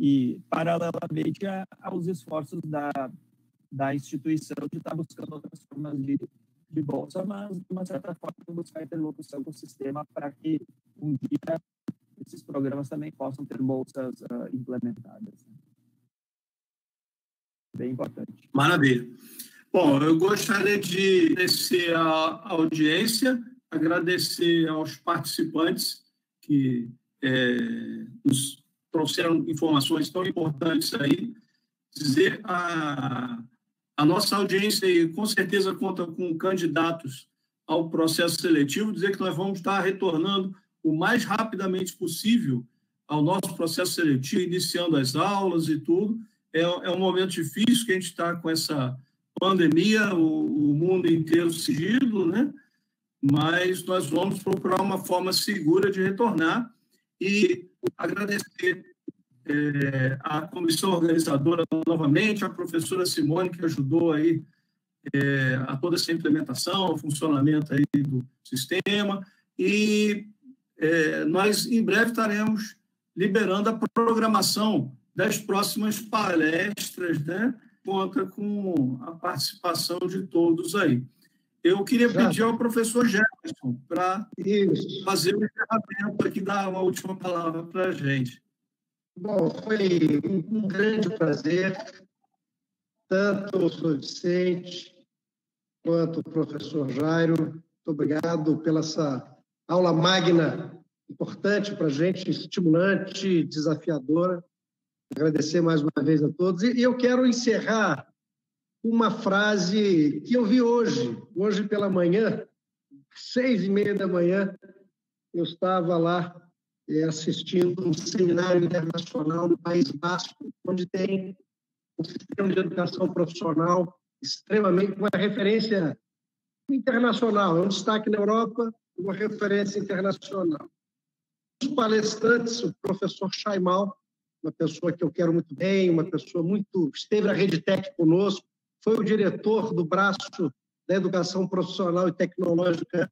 E, paralelamente aos esforços da instituição de estar buscando outras formas de bolsa, mas, de uma certa forma, buscar interlocução com o sistema para que, um dia, esses programas também possam ter bolsas implementadas. Bem importante. Maravilha. Bom, eu gostaria de agradecer a audiência, agradecer aos participantes que nos trouxeram informações tão importantes aí, dizer a nossa audiência aí, com certeza conta com candidatos ao processo seletivo, dizer que nós vamos estar retornando o mais rapidamente possível ao nosso processo seletivo, iniciando as aulas e tudo. É um momento difícil que a gente está com essa pandemia, o mundo inteiro seguido, né? Mas nós vamos procurar uma forma segura de retornar e agradecer a comissão organizadora novamente, a professora Simone, que ajudou aí a toda essa implementação, o funcionamento aí do sistema, e nós em breve estaremos liberando a programação das próximas palestras, né? Conta com a participação de todos aí. Eu queria pedir ao professor Jefferson para fazer o encerramento aqui, dar uma última palavra para a gente. Bom, foi um grande prazer, tanto o professor Vicente quanto o professor Jairo. Muito obrigado pela essa aula magna, importante para a gente, estimulante, desafiadora. Agradecer mais uma vez a todos. E eu quero encerrar uma frase que eu vi hoje pela manhã, 6h30 da manhã, eu estava lá assistindo um seminário internacional no País Basco, onde tem um sistema de educação profissional extremamente, uma referência internacional, é um destaque na Europa, uma referência internacional. Os palestrantes, o professor Chaimal, uma pessoa que eu quero muito bem, uma pessoa muito... esteve na RedTech conosco, foi o diretor do braço da educação profissional e tecnológica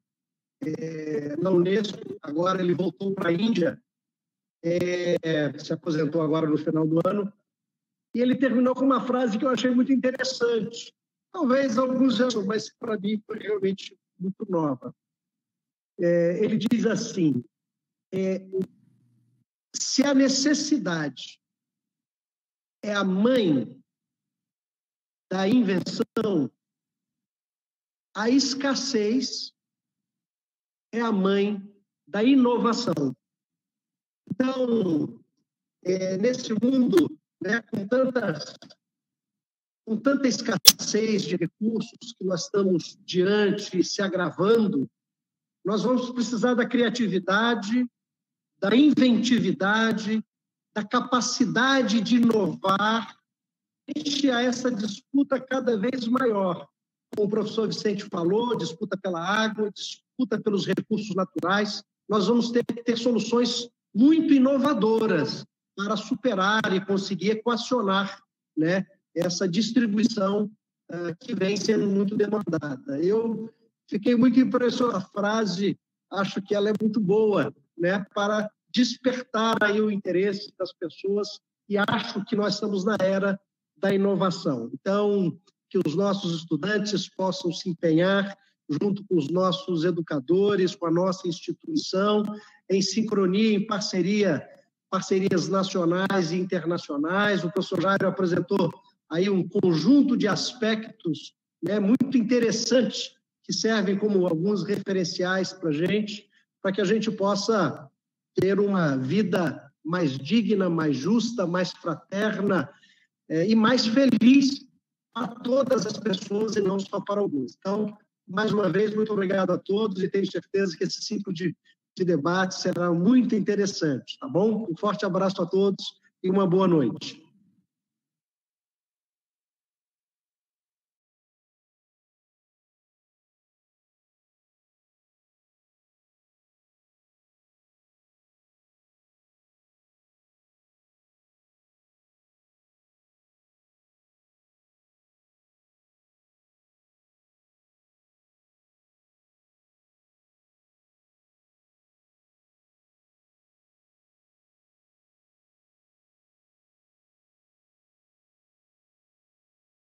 na Unesco, agora ele voltou para a Índia, se aposentou agora no final do ano, e ele terminou com uma frase que eu achei muito interessante. Talvez alguns anos, mas para mim foi realmente muito nova. Ele diz assim, se a necessidade é a mãe da invenção, a escassez é a mãe da inovação. Então, nesse mundo, né, com tanta escassez de recursos que nós estamos diante, se agravando, nós vamos precisar da criatividade, da inventividade, da capacidade de inovar, frente a essa disputa cada vez maior. Como o professor Vicente falou, disputa pela água, disputa pelos recursos naturais. Nós vamos ter que ter soluções muito inovadoras, para superar e conseguir equacionar, né, essa distribuição que vem sendo muito demandada. Eu fiquei muito impressionado, a frase, acho que ela é muito boa, né, para despertar aí o interesse das pessoas, e acho que nós estamos na era da inovação. Então, que os nossos estudantes possam se empenhar junto com os nossos educadores, com a nossa instituição, em sincronia, em parcerias nacionais e internacionais. O professor Jairo apresentou aí um conjunto de aspectos, né, muito interessantes, que servem como alguns referenciais para que a gente possa ter uma vida mais digna, mais justa, mais fraterna e mais feliz para todas as pessoas e não só para alguns. Então, mais uma vez, muito obrigado a todos e tenho certeza que esse ciclo de debate será muito interessante, tá bom? Um forte abraço a todos e uma boa noite.